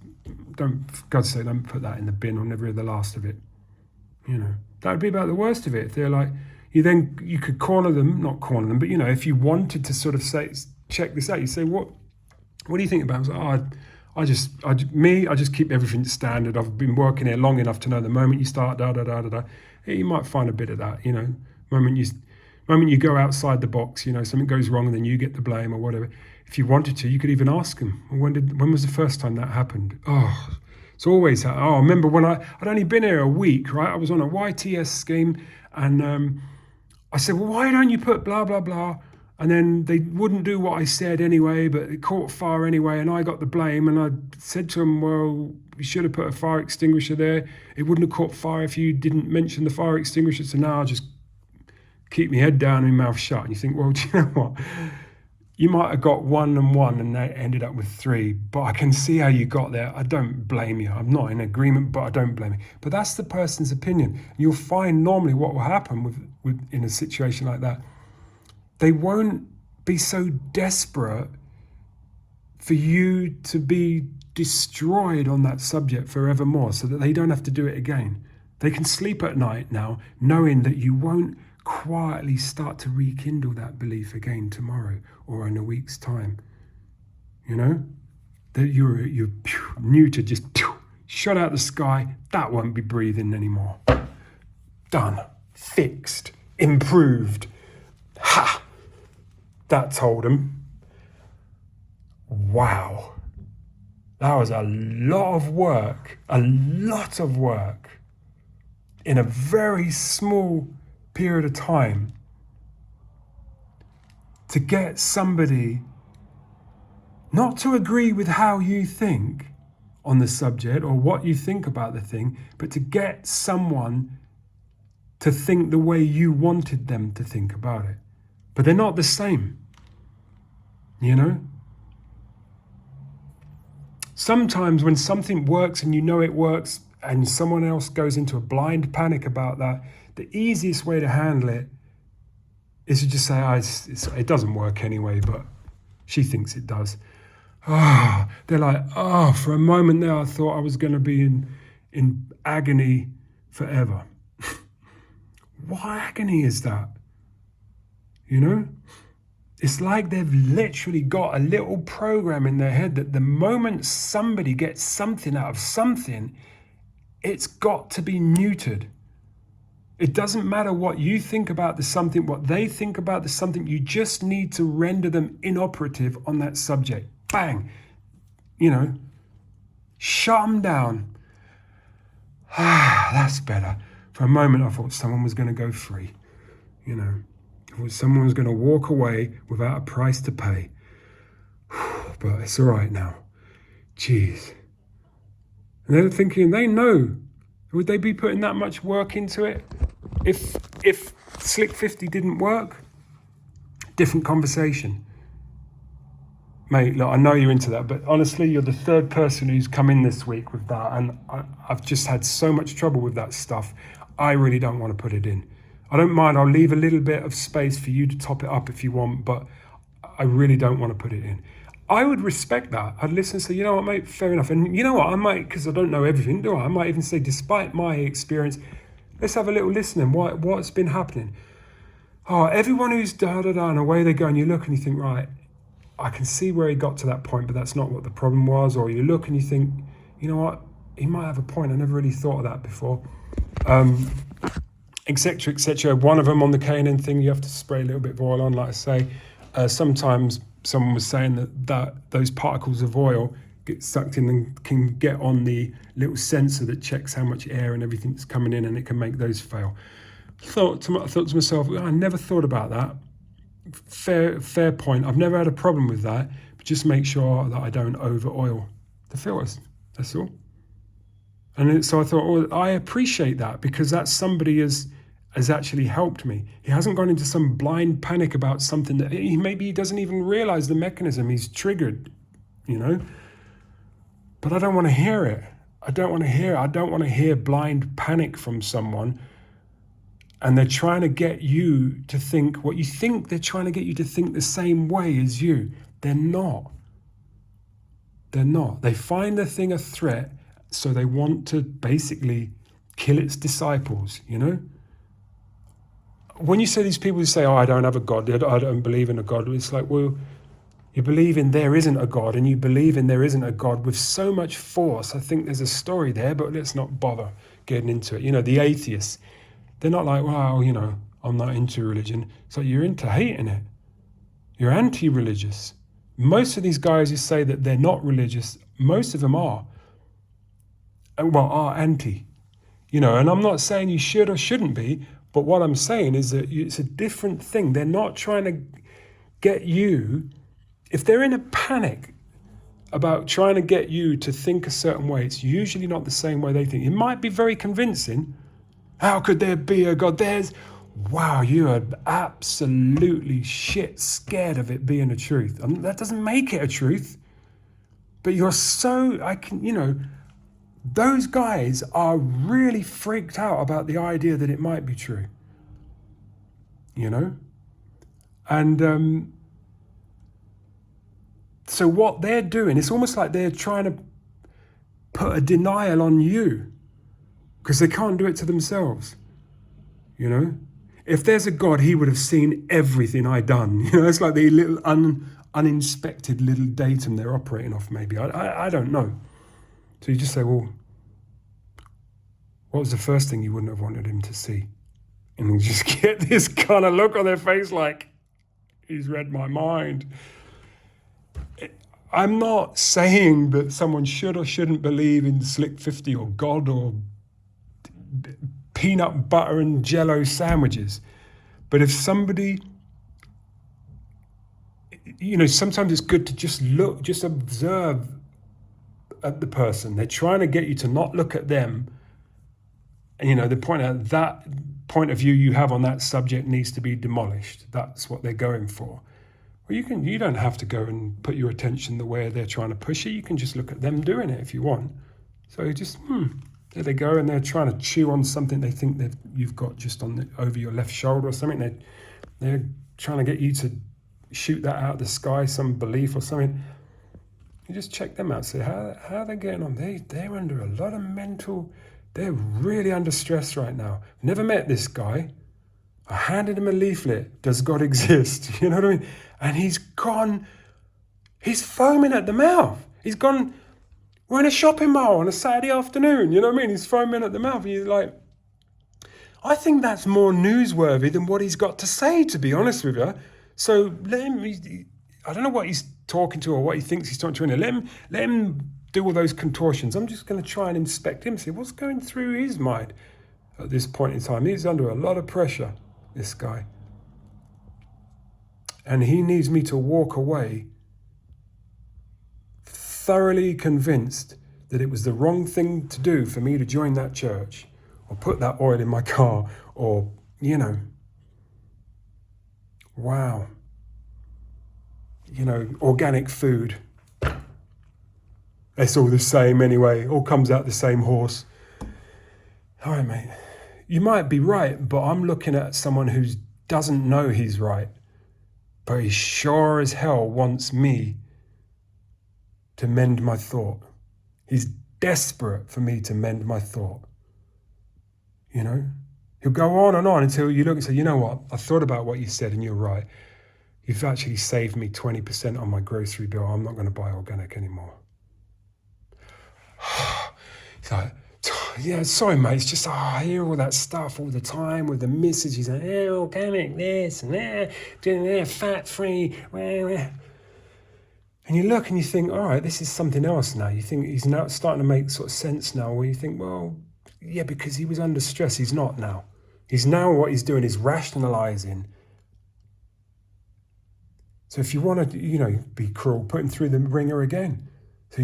don't, for God's sake, don't put that in the bin or never hear the last of it. You know, that would be about the worst of it. If they're like, you could not corner them, but you know, if you wanted to sort of say, check this out, you say, what do you think about it? I was like, I just keep everything standard. I've been working here long enough to know the moment you start, you might find a bit of that, you know, moment you go outside the box, you know, something goes wrong and then you get the blame or whatever. If you wanted to, you could even ask them, when was the first time that happened? Oh, it's always, I remember when I'd only been here a week, right? I was on a YTS scheme and I said, well, why don't you put blah, blah, blah? And then they wouldn't do what I said anyway, but it caught fire anyway, and I got the blame. And I said to them, well, you should have put a fire extinguisher there. It wouldn't have caught fire if you didn't mention the fire extinguisher. So now I'll just keep my head down and my mouth shut. And you think, well, do you know what? You might have got 1 and 1 and they ended up with 3, but I can see how you got there. I don't blame you. I'm not in agreement, but I don't blame you. But that's the person's opinion. You'll find normally what will happen with in a situation like that, they won't be so desperate for you to be destroyed on that subject forevermore so that they don't have to do it again. They can sleep at night now knowing that you won't quietly start to rekindle that belief again tomorrow or in a week's time. You know, that you're new to just shut out the sky. That won't be breathing anymore. Done, fixed, improved. Ha! That told him. Wow, that was a lot of work in a very small period of time to get somebody not to agree with how you think on the subject or what you think about the thing, but to get someone to think the way you wanted them to think about it. But they're not the same, you know? Sometimes when something works and you know it works and someone else goes into a blind panic about that, the easiest way to handle it is to just say, it doesn't work anyway, but she thinks it does. They're like, for a moment there I thought I was going to be in agony forever. What agony is that? You know? It's like they've literally got a little program in their head that the moment somebody gets something out of something, it's got to be neutered. It doesn't matter what you think about the something, what they think about the something, you just need to render them inoperative on that subject. Bang! You know, shut them down. That's better. For a moment I thought someone was going to go free, you know. I thought someone was going to walk away without a price to pay. But it's all right now. Jeez. And they're thinking, they know. Would they be putting that much work into it? If Slick 50 didn't work, different conversation. Mate, look, I know you're into that, but honestly, you're the third person who's come in this week with that, and I've just had so much trouble with that stuff. I really don't want to put it in. I don't mind, I'll leave a little bit of space for you to top it up if you want, but I really don't want to put it in. I would respect that. I'd listen and say, you know what, mate, fair enough. And you know what, I might, because I don't know everything, do I? I might even say, despite my experience, let's have a little listening. What's been happening? Everyone who's da-da-da, and away they go, and you look and you think, right, I can see where he got to that point, but that's not what the problem was. Or you look and you think, you know what, he might have a point. I never really thought of that before. Etc., etc. One of them on the K&N thing, you have to spray a little bit of oil on, like I say. Sometimes someone was saying that those particles of oil get sucked in and can get on the little sensor that checks how much air and everything's coming in, and it can make those fail. I thought to myself, I never thought about that. Fair point. I've never had a problem with that, but just make sure that I don't over oil the filters. That's all. And so I thought, I appreciate that, because that's somebody has actually helped me. He hasn't gone into some blind panic about something that maybe he doesn't even realize the mechanism he's triggered, you know. But I don't want to hear it. I don't want to hear blind panic from someone. And they're trying to get you to think what you think. They're trying to get you to think the same way as you. They're not. They're not. They find the thing a threat, so they want to basically kill its disciples, you know? When you say these people who say, I don't have a God, I don't believe in a God, it's like, well, you believe in there isn't a God, and you believe in there isn't a God with so much force. I think there's a story there, but let's not bother getting into it. You know, the atheists, they're not like, well, you know, I'm not into religion. It's like, you're into hating it. You're anti-religious. Most of these guys who say that they're not religious, most of them are anti. You know, and I'm not saying you should or shouldn't be, but what I'm saying is that it's a different thing. They're not trying to get you, if they're in a panic about trying to get you to think a certain way, it's usually not the same way they think. It might be very convincing. How could there be a God? Wow, you are absolutely shit scared of it being a truth. I mean, that doesn't make it a truth. But you're so, those guys are really freaked out about the idea that it might be true. You know? And so what they're doing, it's almost like they're trying to put a denial on you, because they can't do it to themselves, you know? If there's a God, he would have seen everything I've done. You know, it's like the little uninspected little datum they're operating off, maybe. I don't know. So you just say, well, what was the first thing you wouldn't have wanted him to see? And you just get this kind of look on their face like, he's read my mind. I'm not saying that someone should or shouldn't believe in Slick 50 or God or peanut butter and jello sandwiches. But if somebody, you know, sometimes it's good to just look, just observe at the person. They're trying to get you to not look at them. And, you know, they point out that point of view you have on that subject needs to be demolished. That's what they're going for. Well, you don't have to go and put your attention the way they're trying to push it. You can just look at them doing it if you want. So just, there they go, and they're trying to chew on something they think you've got just over your left shoulder or something. They're trying to get you to shoot that out of the sky, some belief or something. You just check them out. Say, how are they getting on? They're under a lot of mental. They're really under stress right now. Never met this guy. I handed him a leaflet. Does God exist? You know what I mean? And he's gone. He's foaming at the mouth. He's gone. We're in a shopping mall on a Saturday afternoon. You know what I mean? He's foaming at the mouth. And you're like, I think that's more newsworthy than what he's got to say, to be honest with you. So let him. I don't know what he's talking to or what he thinks he's talking to. Let him do all those contortions. I'm just going to try and inspect him, see what's going through his mind at this point in time. He's under a lot of pressure, this guy. And he needs me to walk away thoroughly convinced that it was the wrong thing to do for me to join that church or put that oil in my car or, wow. Organic food. It's all the same anyway. All comes out the same horse. All right, mate. You might be right, but I'm looking at someone who doesn't know he's right, but he sure as hell wants me to mend my thought. He's desperate for me to mend my thought. He'll go on and on until you look and say, you know what? I thought about what you said and you're right. You've actually saved me 20% on my grocery bill. I'm not going to buy organic anymore. It's like, yeah, sorry, mate. It's just, I hear all that stuff all the time with the messages. Organic this and that, fat-free. And you look and you think, all right, this is something else now. You think he's now starting to make sort of sense now, where you think, well, yeah, because he was under stress. He's not now. He's now, what he's doing is rationalizing. So if you want to, be cruel, put him through the ringer again. So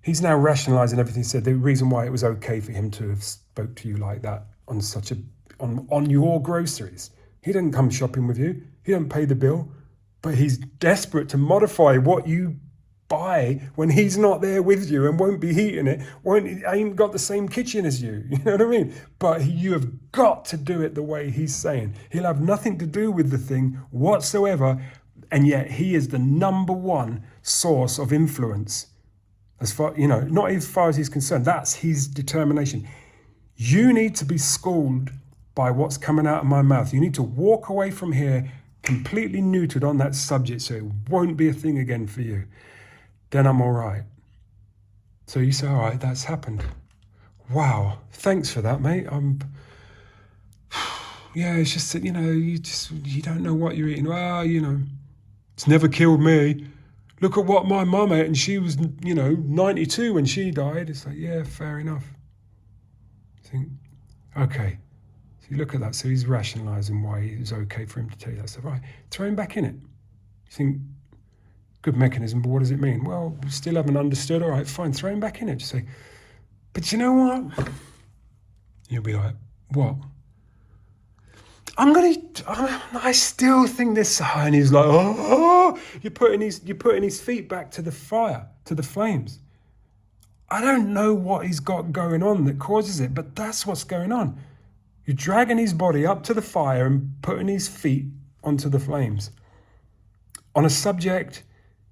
he's now rationalizing everything he said. The reason why it was okay for him to have spoke to you like that on your groceries. He didn't come shopping with you. He didn't pay the bill, but he's desperate to modify what you buy when he's not there with you and won't be heating it. Ain't got the same kitchen as you. You know what I mean? But you have got to do it the way he's saying. He'll have nothing to do with the thing whatsoever. And yet he is the number one source of influence. As far, not as far as he's concerned. That's his determination. You need to be schooled by what's coming out of my mouth. You need to walk away from here completely neutered on that subject so it won't be a thing again for you. Then I'm all right. So you say, all right, that's happened. Wow, thanks for that, mate. Yeah, it's just that, you don't know what you're eating. Well, it's never killed me. Look at what my mum ate, and she was, 92 when she died. It's like, yeah, fair enough. I think, okay. So you look at that. So he's rationalising why it was okay for him to tell you that stuff. Right, throw him back in it. You think, good mechanism, but what does it mean? Well, we still haven't understood. All right, fine, throw him back in it. Just say, but you know what? You'll be like, what? I still think this, and he's like, oh, you're putting his feet back to the fire, to the flames. I don't know what he's got going on that causes it, but that's what's going on. You're dragging his body up to the fire and putting his feet onto the flames. On a subject,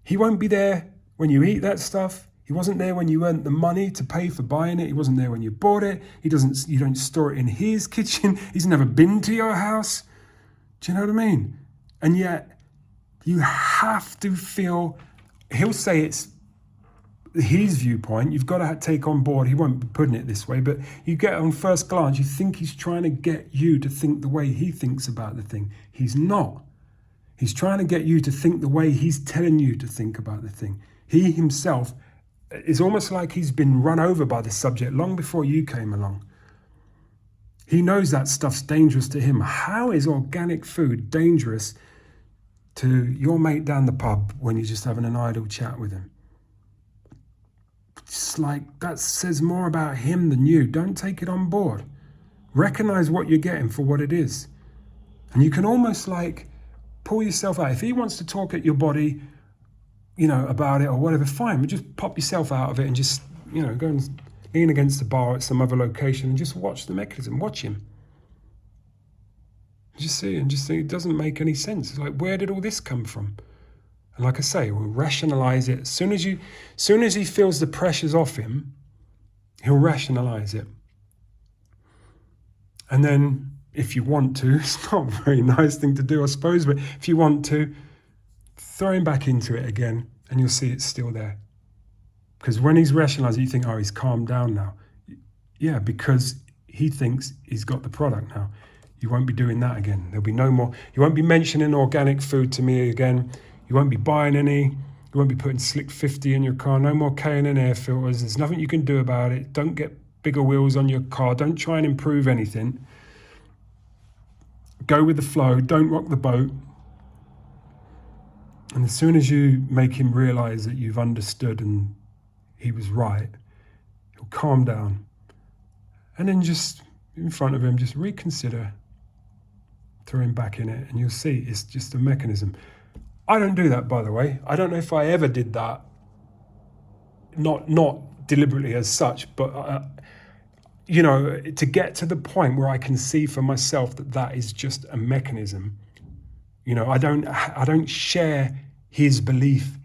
he won't be there when you eat that stuff. He wasn't there when you earned the money to pay for buying it. He wasn't there when you bought it. You don't store it in his kitchen. He's never been to your house. Do you know what I mean? And yet you have to feel, he'll say it's his viewpoint. You've got to take on board. He won't be putting it this way, but you get on first glance, you think he's trying to get you to think the way he thinks about the thing. He's not. He's trying to get you to think the way he's telling you to think about the thing. He himself, it's almost like he's been run over by the subject long before you came along. He knows that stuff's dangerous to him. How is organic food dangerous to your mate down the pub when you're just having an idle chat with him? It's like, that says more about him than you. Don't take it on board. Recognize what you're getting for what it is. And you can almost like pull yourself out. If he wants to talk at your body, about it or whatever, fine, but just pop yourself out of it and just, go and lean against the bar at some other location and just watch the mechanism, watch him. Just see and just think it doesn't make any sense. It's like, where did all this come from? And like I say, we'll rationalize it. As soon as he feels the pressure's off him, he'll rationalize it. And then if you want to, it's not a very nice thing to do, I suppose, but if you want to, throw him back into it again and you'll see it's still there. Because when he's rationalizing, you think, oh, he's calmed down now. Yeah, because he thinks he's got the product now. You won't be doing that again. There'll be no more. You won't be mentioning organic food to me again. You won't be buying any. You won't be putting Slick 50 in your car. No more K&N Air Filters. There's nothing you can do about it. Don't get bigger wheels on your car. Don't try and improve anything. Go with the flow. Don't rock the boat. And as soon as you make him realize that you've understood and he was right, he'll calm down. And then just in front of him, just reconsider, throw him back in it, and you'll see it's just a mechanism. I don't do that, by the way. I don't know if I ever did that. Not deliberately as such, but to get to the point where I can see for myself that is just a mechanism. I don't share his belief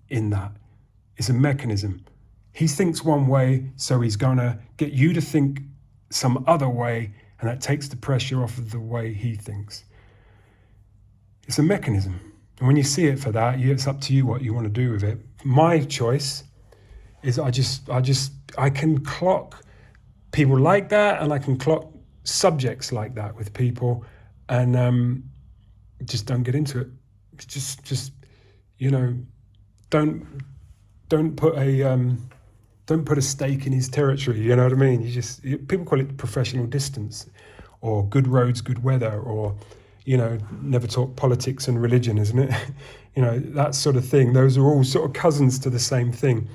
in that. It's a mechanism. He thinks one way, so he's gonna get you to think some other way, and that takes the pressure off of the way he thinks. It's a mechanism. And when you see it for that, it's up to you what you want to do with it. My choice is I can clock people like that, and I can clock subjects like that with people, and just don't get into it. Just don't put a stake in his territory. You know what I mean? People call it professional distance, or good roads, good weather, or never talk politics and religion, isn't it? That sort of thing. Those are all sort of cousins to the same thing.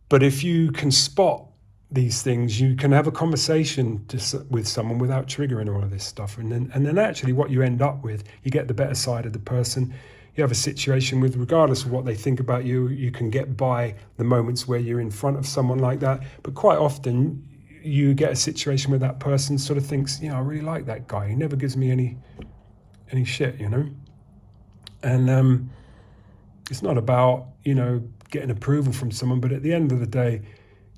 But if you can spot these things, you can have a conversation with someone without triggering all of this stuff, and then actually what you end up with, you get the better side of the person. You have a situation with, regardless of what they think about you, you can get by the moments where you're in front of someone like that. But quite often you get a situation where that person sort of thinks, I really like that guy. He never gives me any shit, And it's not about, getting approval from someone, but at the end of the day,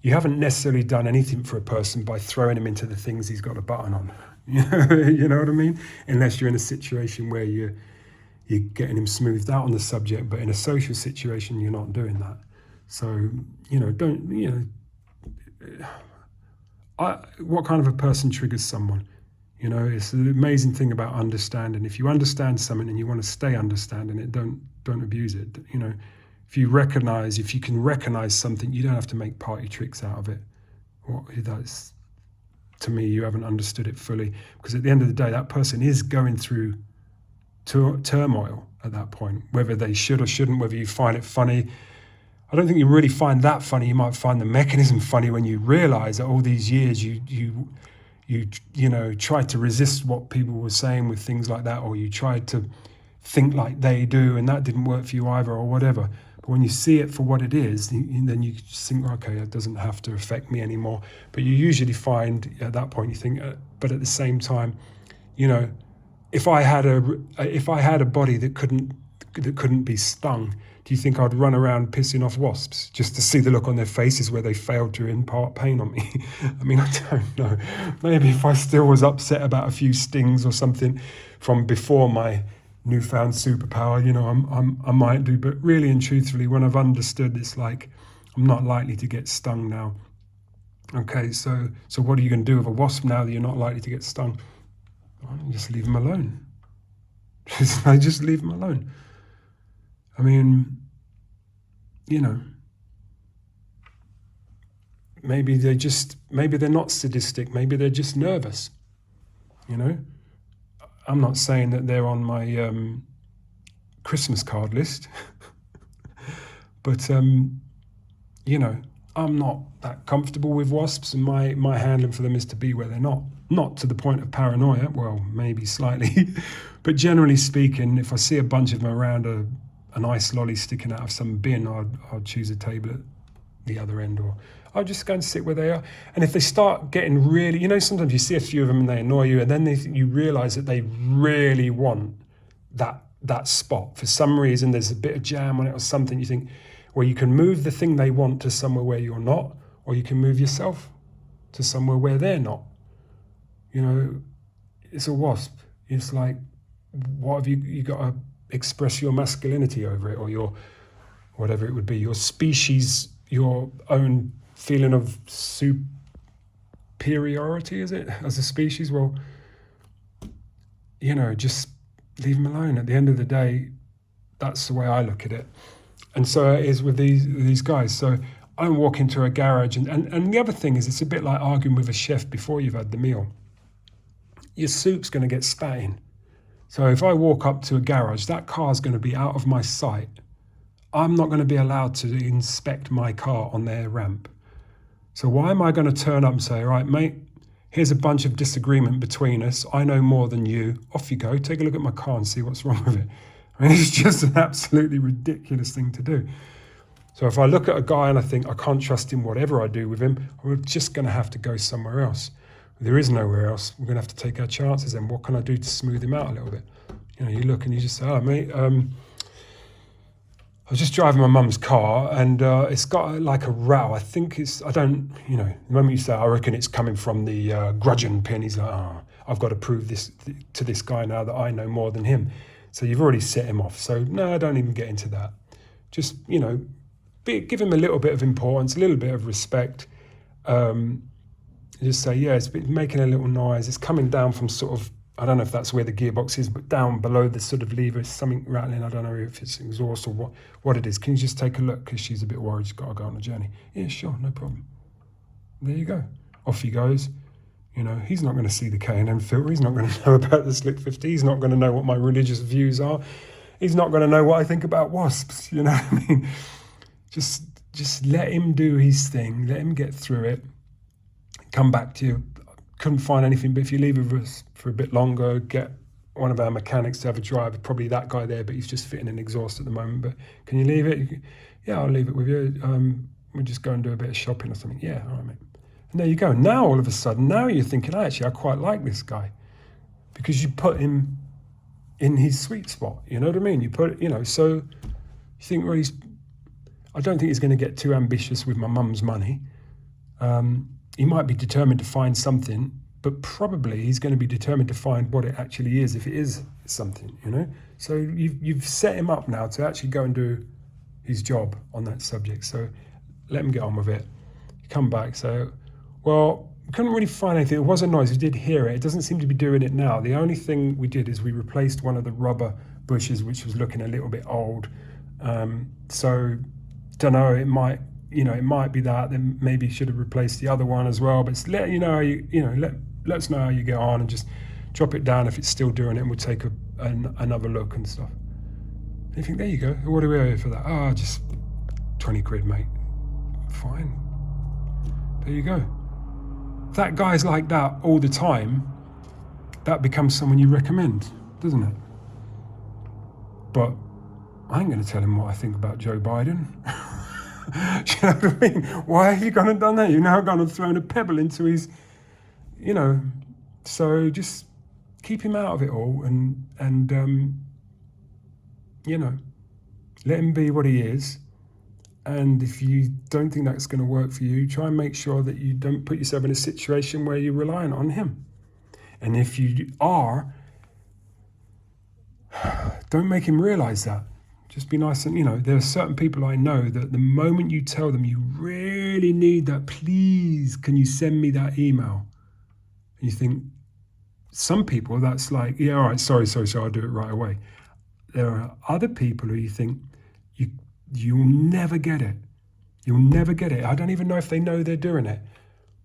you haven't necessarily done anything for a person by throwing him into the things he's got a button on. You know what I mean? Unless you're in a situation where you're getting him smoothed out on the subject, but in a social situation, you're not doing that. So, what kind of a person triggers someone? It's the amazing thing about understanding. If you understand something and you want to stay understanding it, don't abuse it. If you can recognize something, you don't have to make party tricks out of it. That's, to me, you haven't understood it fully, because at the end of the day, that person is going through turmoil at that point, whether they should or shouldn't, whether you find it funny. I don't think you really find that funny. You might find the mechanism funny when you realize that all these years you tried to resist what people were saying with things like that, or you tried to think like they do, and that didn't work for you either, or whatever. But when you see it for what it is, then you just think, okay, it doesn't have to affect me anymore. But you usually find at that point, you think, but at the same time, if I had a body that couldn't be stung, do you think I'd run around pissing off wasps just to see the look on their faces where they failed to impart pain on me? I mean, I don't know. Maybe if I still was upset about a few stings or something from before my newfound superpower, I might do. But really and truthfully, when I've understood, it's like, I'm not likely to get stung now. Okay, so what are you going to do with a wasp now that you're not likely to get stung? Just leave them alone. Just leave them alone. I mean, maybe they're not sadistic. Maybe they're just nervous. I'm not saying that they're on my Christmas card list, but I'm not that comfortable with wasps, and my handling for them is to be where they're not. Not to the point of paranoia, well, maybe slightly, but generally speaking, if I see a bunch of them around an ice lolly sticking out of some bin, I'd choose a table at the other end, or I'll just go and sit where they are. And if they start getting really, sometimes you see a few of them and they annoy you, and then you realise that they really want that spot. For some reason, there's a bit of jam on it or something. You think, well, you can move the thing they want to somewhere where you're not, or you can move yourself to somewhere where they're not. It's a wasp. It's like, what have you got to express your masculinity over it, or your, whatever it would be, your species, your own feeling of superiority, is it, as a species? Well, just leave them alone. At the end of the day, that's the way I look at it. And so it is with these guys. So I walk into a garage, and the other thing is, it's a bit like arguing with a chef before you've had the meal. Your soup's going to get spat in. So if I walk up to a garage, that car's going to be out of my sight. I'm not going to be allowed to inspect my car on their ramp. So why am I going to turn up and say, right, mate, here's a bunch of disagreement between us. I know more than you. Off you go. Take a look at my car and see what's wrong with it. I mean, it's just an absolutely ridiculous thing to do. So if I look at a guy and I think I can't trust him, whatever I do with him, we're just going to have to go somewhere else. There is nowhere else. We're going to have to take our chances. And what can I do to smooth him out a little bit? You look and you just say, oh, mate, I was just driving my mum's car, and it's got like a rattle. I think the moment you say, I reckon it's coming from the gudgeon pin, he's like, oh, I've got to prove this to this guy now that I know more than him. So you've already set him off. So no, I don't even get into that. Just, give him a little bit of importance, a little bit of respect. Just say, yeah, it's making a little noise. It's coming down from sort of, I don't know if that's where the gearbox is, but down below the sort of lever, something rattling. I don't know if it's exhaust or what it is. Can you just take a look? Because she's a bit worried. She's got to go on a journey. Yeah, sure, no problem. There you go. Off he goes. He's not going to see the K&N filter. He's not going to know about the Slick 50. He's not going to know what my religious views are. He's not going to know what I think about wasps. You know what I mean? Just let him do his thing. Let him get through it. Come back to you. Couldn't find anything, but if you leave with us for a bit longer, get one of our mechanics to have a drive. Probably that guy there, but he's just fitting an exhaust at the moment. But can you leave it? Yeah, I'll leave it with you. We'll just go and do a bit of shopping or something. Yeah, all right, mate. And there you go. Now, all of a sudden, you're thinking, actually, I quite like this guy. Because you put him in his sweet spot. You know what I mean? You put, so you think, well, I don't think he's going to get too ambitious with my mum's money. He might be determined to find something, but probably he's going to be determined to find what it actually is, if it is something, So you've set him up now to actually go and do his job on that subject. So let him get on with it. You come back, say, well, we couldn't really find anything. There was a noise. We did hear it. It doesn't seem to be doing it now. The only thing we did is we replaced one of the rubber bushes, which was looking a little bit old. So, don't know, it might be that. Then maybe you should have replaced the other one as well. But let us know how you get on, and just drop it down if it's still doing it, and we'll take another look and stuff. And you think, there you go. What do we owe you for that? Oh, just 20 quid, mate. Fine. There you go. If that guy's like that all the time, that becomes someone you recommend, doesn't it? But I ain't going to tell him what I think about Joe Biden. Do you know what I mean? Why have you gone and done that? You've now gone and thrown a pebble into his, So just keep him out of it all, and let him be what he is. And if you don't think that's going to work for you, try and make sure that you don't put yourself in a situation where you're reliant on him. And if you are, don't make him realize that. Just be nice. And, there are certain people I know that the moment you tell them you really need that, please, can you send me that email? And you think, some people, that's like, yeah, all right, sorry, I'll do it right away. There are other people who you think, you'll never get it. You'll never get it. I don't even know if they know they're doing it.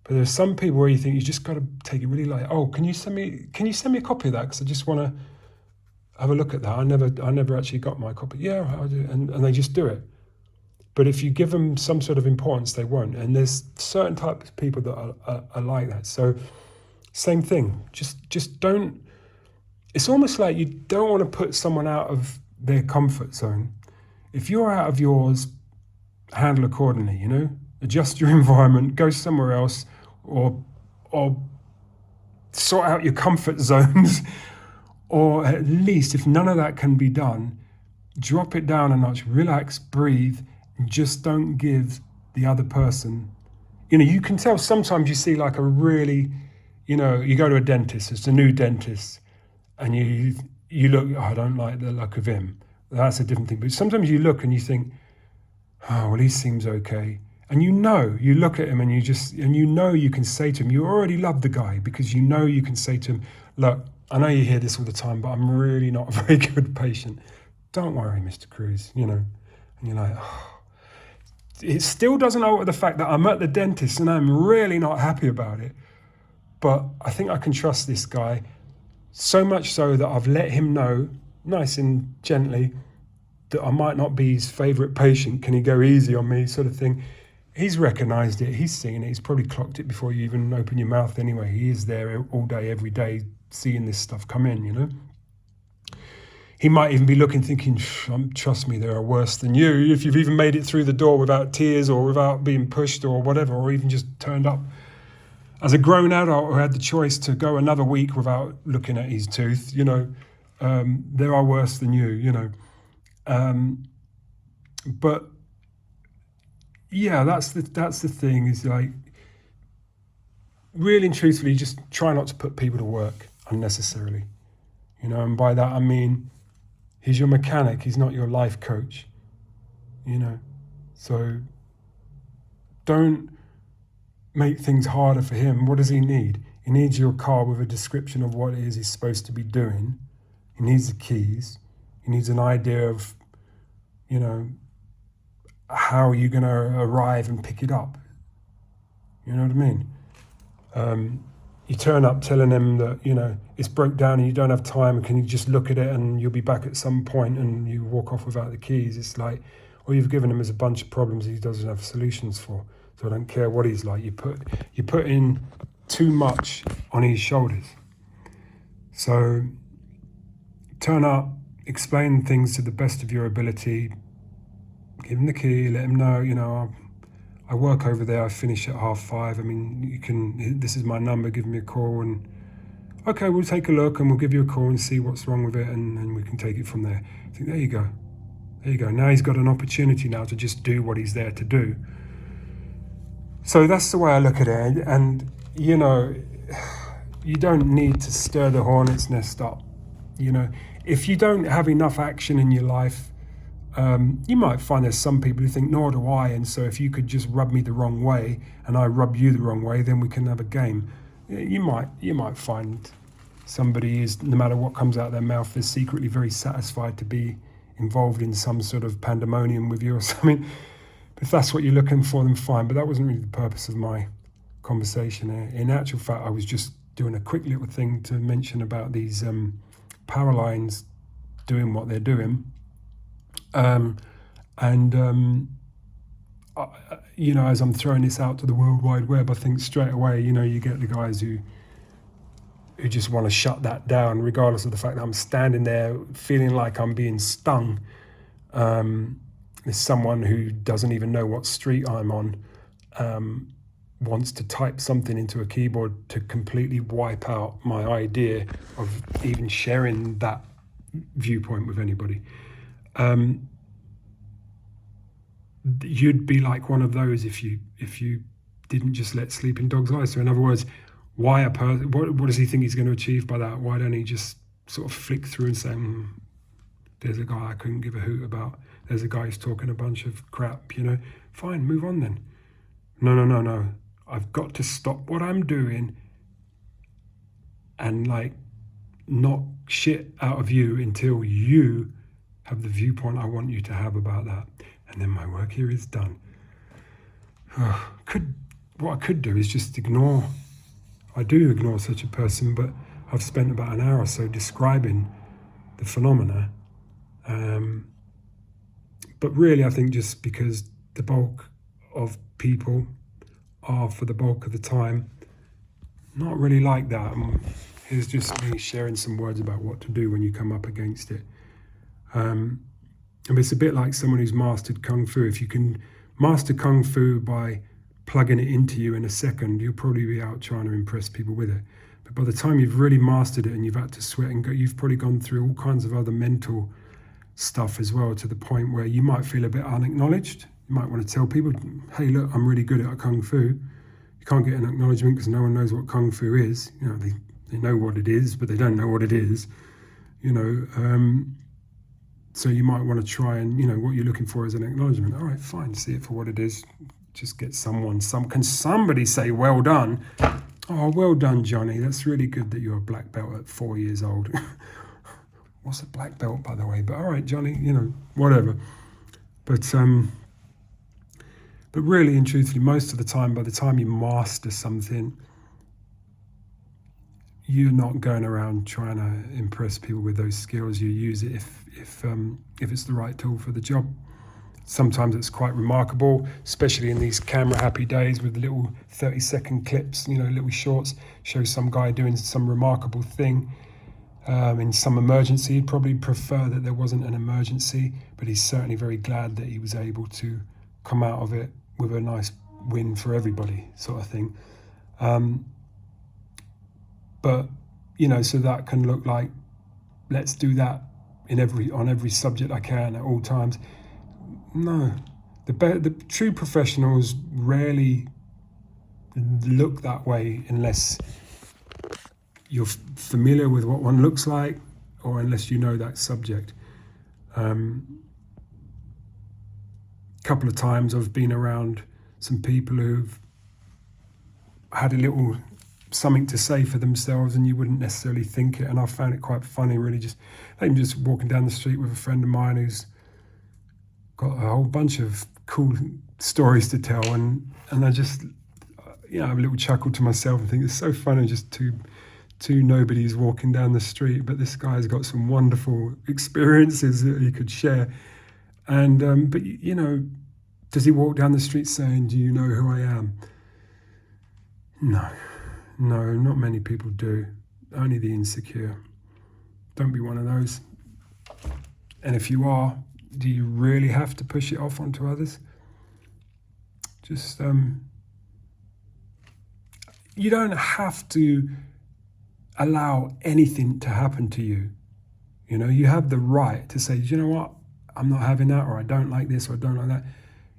But there's some people where you think you just got to take it really light. Oh, can you send me a copy of that? Because I just want to have a look at that. I never actually got my copy. Yeah, I'll do it. And they just do it. But if you give them some sort of importance, they won't. And there's certain types of people that are like that. So same thing. Just don't. It's almost like you don't want to put someone out of their comfort zone. If you're out of yours, handle accordingly. Adjust your environment, go somewhere else, or sort out your comfort zones. Or at least, if none of that can be done, drop it down a notch, relax, breathe, and just don't give the other person. You can tell sometimes you see like a really, you go to a dentist, it's a new dentist, and you look, oh, I don't like the look of him. That's a different thing. But sometimes you look and you think, oh, well, he seems okay. And you look at him and you can say to him, you already love the guy because you can say to him, look, I know you hear this all the time, but I'm really not a very good patient. Don't worry, Mr. Cruse, And you're like, oh. It still doesn't alter the fact that I'm at the dentist and I'm really not happy about it. But I think I can trust this guy so much so that I've let him know, nice and gently, that I might not be his favourite patient. Can he go easy on me, sort of thing. He's recognised it, he's seen it, he's probably clocked it before you even open your mouth anyway. He is there all day, every day, seeing this stuff come in, He might even be looking, thinking, trust me, there are worse than you. If you've even made it through the door without tears or without being pushed or whatever, or even just turned up as a grown adult who had the choice to go another week without looking at his tooth, there are worse than you, But yeah, that's the thing, is like, really and truthfully, just try not to put people to work unnecessarily, and by that I mean, he's your mechanic, he's not your life coach, so don't make things harder for him. What does he need? He needs your car with a description of what it is he's supposed to be doing. He needs the keys. He needs an idea of, how you're going to arrive and pick it up. You know what I mean? You turn up telling them that, it's broke down and you don't have time, can you just look at it and you'll be back at some point, and you walk off without the keys. It's like, all you've given him is a bunch of problems he doesn't have solutions for. So I don't care what he's like. You put in too much on his shoulders. So turn up, explain things to the best of your ability, give him the key, let him know, I work over there, I finish at 5:30. I mean, this is my number, give me a call, and okay, we'll take a look and we'll give you a call and see what's wrong with it, and we can take it from there. I think, there you go. Now he's got an opportunity now to just do what he's there to do. So that's the way I look at it. And, you don't need to stir the hornet's nest up. If you don't have enough action in your life, you might find there's some people who think, nor do I, and so if you could just rub me the wrong way and I rub you the wrong way, then we can have a game. You might find somebody is, no matter what comes out of their mouth, is secretly very satisfied to be involved in some sort of pandemonium with you or something. If that's what you're looking for, then fine. But that wasn't really the purpose of my conversation. In actual fact, I was just doing a quick little thing to mention about these power lines doing what they're doing. As I'm throwing this out to the World Wide Web, I think straight away, you get the guys who just want to shut that down, regardless of the fact that I'm standing there feeling like I'm being stung. There's someone who doesn't even know what street I'm on, wants to type something into a keyboard to completely wipe out my idea of even sharing that viewpoint with anybody. You'd be like one of those if you didn't just let sleeping dogs lie. So in other words, what does he think he's going to achieve by that? Why don't he just sort of flick through and say, there's a guy I couldn't give a hoot about. There's a guy who's talking a bunch of crap, Fine, move on then. No. I've got to stop what I'm doing and knock shit out of you until you have the viewpoint I want you to have about that. And then my work here is done. What I could do is just ignore. I do ignore such a person, but I've spent about an hour or so describing the phenomena. But really, I think just because the bulk of people are, for the bulk of the time, not really like that. Here's just me sharing some words about what to do when you come up against it. And it's a bit like someone who's mastered Kung Fu. If you can master Kung Fu by plugging it into you in a second, you'll probably be out trying to impress people with it. But by the time you've really mastered it and you've had to sweat and go, you've probably gone through all kinds of other mental stuff as well, to the point where you might feel a bit unacknowledged. You might want to tell people, hey, look, I'm really good at Kung Fu. You can't get an acknowledgement because no one knows what Kung Fu is. You know, they know what it is, but they don't know what it is. You know, so you might want to try and, you know, what you're looking for is an acknowledgement. All right, fine, see it for what it is. Just get can somebody say, well done? Oh, well done, Johnny. That's really good that you're a black belt at 4 years old. What's a black belt, by the way? But all right, Johnny, you know, whatever. But really and truthfully, most of the time, by the time you master something, you're not going around trying to impress people with those skills. You use it if it's the right tool for the job. Sometimes it's quite remarkable, especially in these camera-happy days with little 30-second clips, you know, little shorts, show some guy doing some remarkable thing in some emergency. He'd probably prefer that there wasn't an emergency, but he's certainly very glad that he was able to come out of it with a nice win for everybody, sort of thing. But, you know, so that can look like, let's do that on every subject I can at all times. No, the true professionals rarely look that way unless you're familiar with what one looks like, or unless you know that subject. Couple of times I've been around some people who've had a little something to say for themselves, and you wouldn't necessarily think it. And I found it quite funny, really. I'm just walking down the street with a friend of mine who's got a whole bunch of cool stories to tell, and I just, you know, have a little chuckle to myself and think it's so funny, just two nobodies walking down the street, but this guy's got some wonderful experiences that he could share. And but you know, does he walk down the street saying, "Do you know who I am?" No, not many people do. Only the insecure. Don't be one of those. And if you are, do you really have to push it off onto others? Just, you don't have to allow anything to happen to you. You know, you have the right to say, you know what, I'm not having that, or I don't like this, or I don't like that.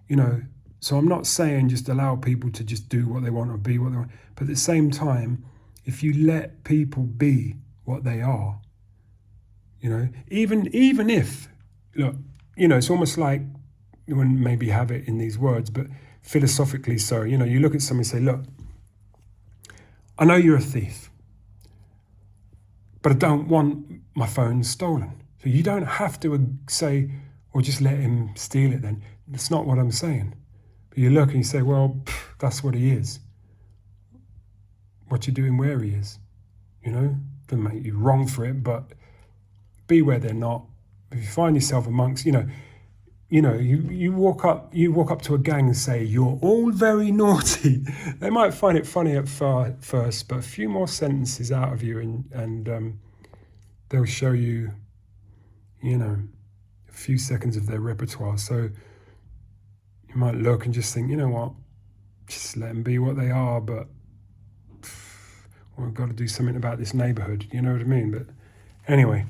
You know, so I'm not saying just allow people to just do what they want or be what they want. But at the same time, if you let people be what they are, you know, even if, look, you know, it's almost like, you wouldn't maybe have it in these words, but philosophically so, you know, you look at somebody and say, look, I know you're a thief, but I don't want my phone stolen. So you don't have to say, or just let him steal it then. That's not what I'm saying. But you look and you say, well, that's what he is. What you're doing where he is, you know? Doesn't make you wrong for it, but be where they're not. If you find yourself amongst, you walk up to a gang and say, you're all very naughty. They might find it funny at first, but a few more sentences out of you and they'll show you, you know, a few seconds of their repertoire. So you might look and just think, you know what, just let them be what they are, but I've got to do something about this neighborhood, you know what I mean? But anyway,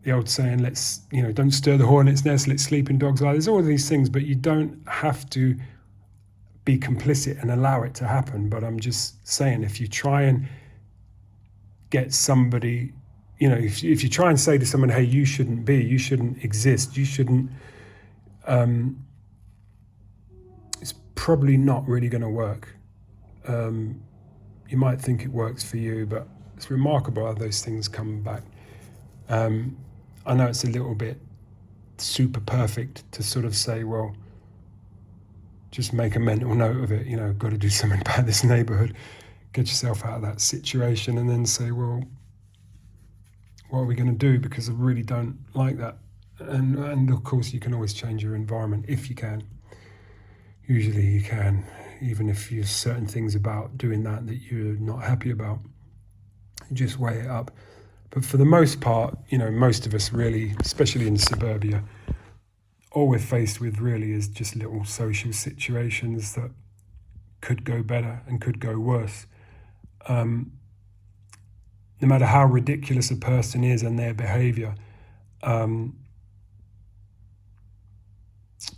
the old saying, let's, you know, don't stir the hornet's nest, let sleeping dogs lie. There's all of these things, but you don't have to be complicit and allow it to happen. But I'm just saying, if you try and get somebody, you know, if you try and say to someone, hey, you shouldn't exist, you shouldn't, it's probably not really going to work. You might think it works for you, but it's remarkable how those things come back. I know it's a little bit super perfect to sort of say, well, just make a mental note of it, you know, got to do something about this neighborhood, get yourself out of that situation, and then say, well, what are we going to do? Because I really don't like that. And of course you can always change your environment if you can. Usually you can, even if there's certain things about doing that you're not happy about. You just weigh it up. But for the most part, most of us really, especially in suburbia, all we're faced with really is just little social situations that could go better and could go worse. No matter how ridiculous a person is and their behavior,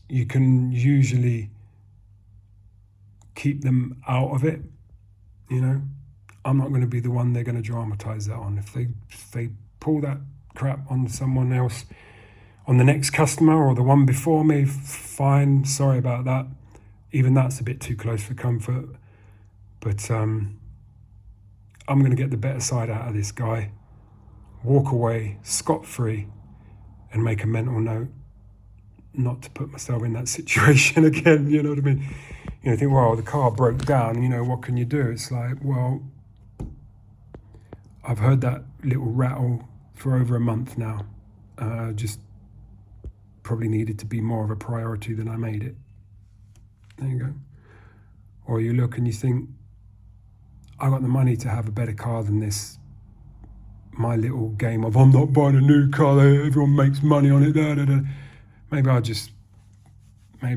you can usually keep them out of it. I'm not going to be the one they're going to dramatize that on. If they pull that crap on someone else, on the next customer or the one before me, fine, sorry about that. Even that's a bit too close for comfort. But I'm going to get the better side out of this guy, walk away scot-free, and make a mental note not to put myself in that situation again. You know what I mean? Think, well, the car broke down, what can you do? It's like, well, I've heard that little rattle for over a month now. Just probably needed to be more of a priority than I made it. There you go. Or you look and you think, I got the money to have a better car than this. My little game of, I'm not buying a new car, everyone makes money on it. Da, da, da. Maybe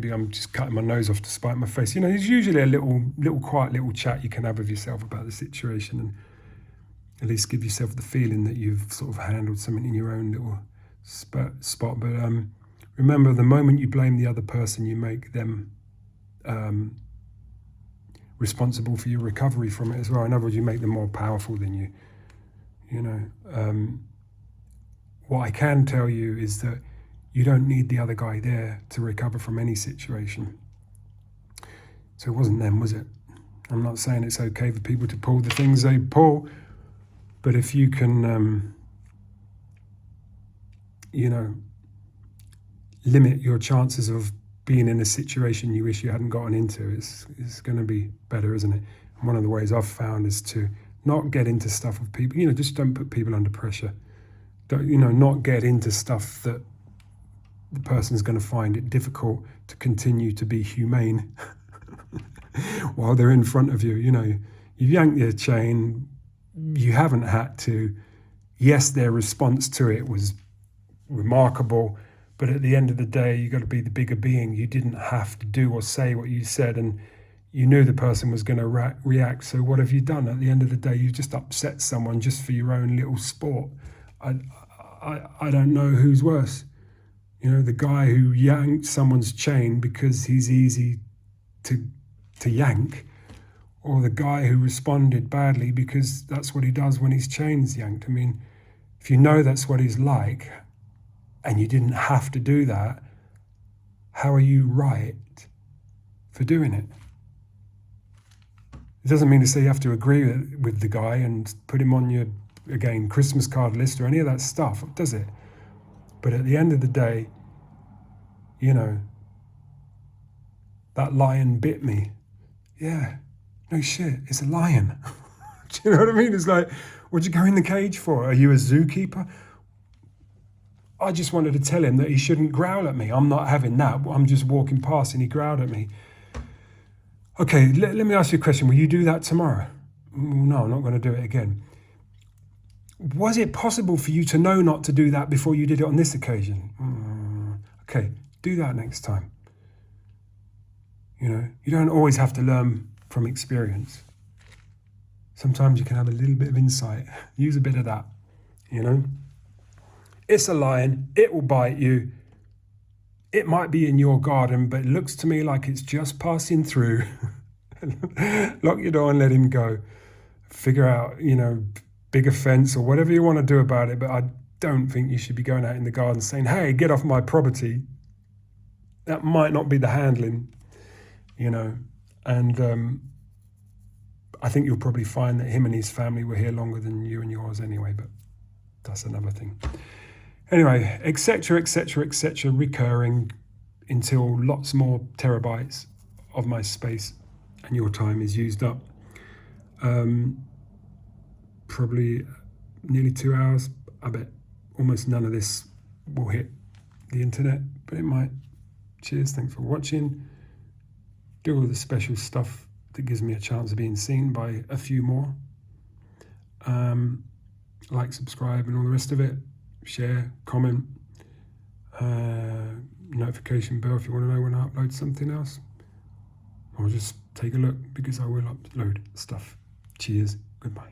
I'm just cutting my nose off to spite my face. There's usually a little quiet little chat you can have with yourself about the situation, and at least give yourself the feeling that you've sort of handled something in your own little spot. But remember, the moment you blame the other person, you make them responsible for your recovery from it as well. In other words, you make them more powerful than you. What I can tell you is that you don't need the other guy there to recover from any situation. So it wasn't them, was it? I'm not saying it's okay for people to pull the things they pull, but if you can, limit your chances of being in a situation you wish you hadn't gotten into, it's going to be better, isn't it? And one of the ways I've found is to not get into stuff with people. Just don't put people under pressure. Don't, not get into stuff that the person's going to find it difficult to continue to be humane while they're in front of you. You yanked their chain, you haven't had to. Yes, their response to it was remarkable, but at the end of the day, you got to be the bigger being. You didn't have to do or say what you said, and you knew the person was going to react. So what have you done? At the end of the day, you've just upset someone just for your own little sport. I don't know who's worse. The guy who yanked someone's chain because he's easy to yank, or the guy who responded badly because that's what he does when his chain's yanked. I mean, if you know that's what he's like and you didn't have to do that, how are you right for doing it? It doesn't mean to say you have to agree with the guy and put him on your, again, Christmas card list or any of that stuff, does it? But at the end of the day, that lion bit me. Yeah, no shit, it's a lion. Do you know what I mean? It's like, what'd you go in the cage for? Are you a zookeeper? I just wanted to tell him that he shouldn't growl at me. I'm not having that. I'm just walking past and he growled at me. Okay, let me ask you a question. Will you do that tomorrow? No, I'm not going to do it again. Was it possible for you to know not to do that before you did it on this occasion? Okay, do that next time. You don't always have to learn from experience. Sometimes you can have a little bit of insight. Use a bit of that, It's a lion. It will bite you. It might be in your garden, but it looks to me like it's just passing through. Lock your door and let him go. Figure out, bigger fence or whatever you want to do about it, but I don't think you should be going out in the garden saying, hey, get off my property. That might not be the handling, and I think you'll probably find that him and his family were here longer than you and yours anyway, but that's another thing. Anyway, etc., recurring until lots more terabytes of my space and your time is used up. Probably nearly 2 hours. I bet almost none of this will hit the internet, but it might. Cheers, thanks for watching. Do all the special stuff that gives me a chance of being seen by a few more. Like, subscribe, and all the rest of it. Share, comment, notification bell if you want to know when I upload something else. Or just take a look, because I will upload stuff. Cheers, goodbye.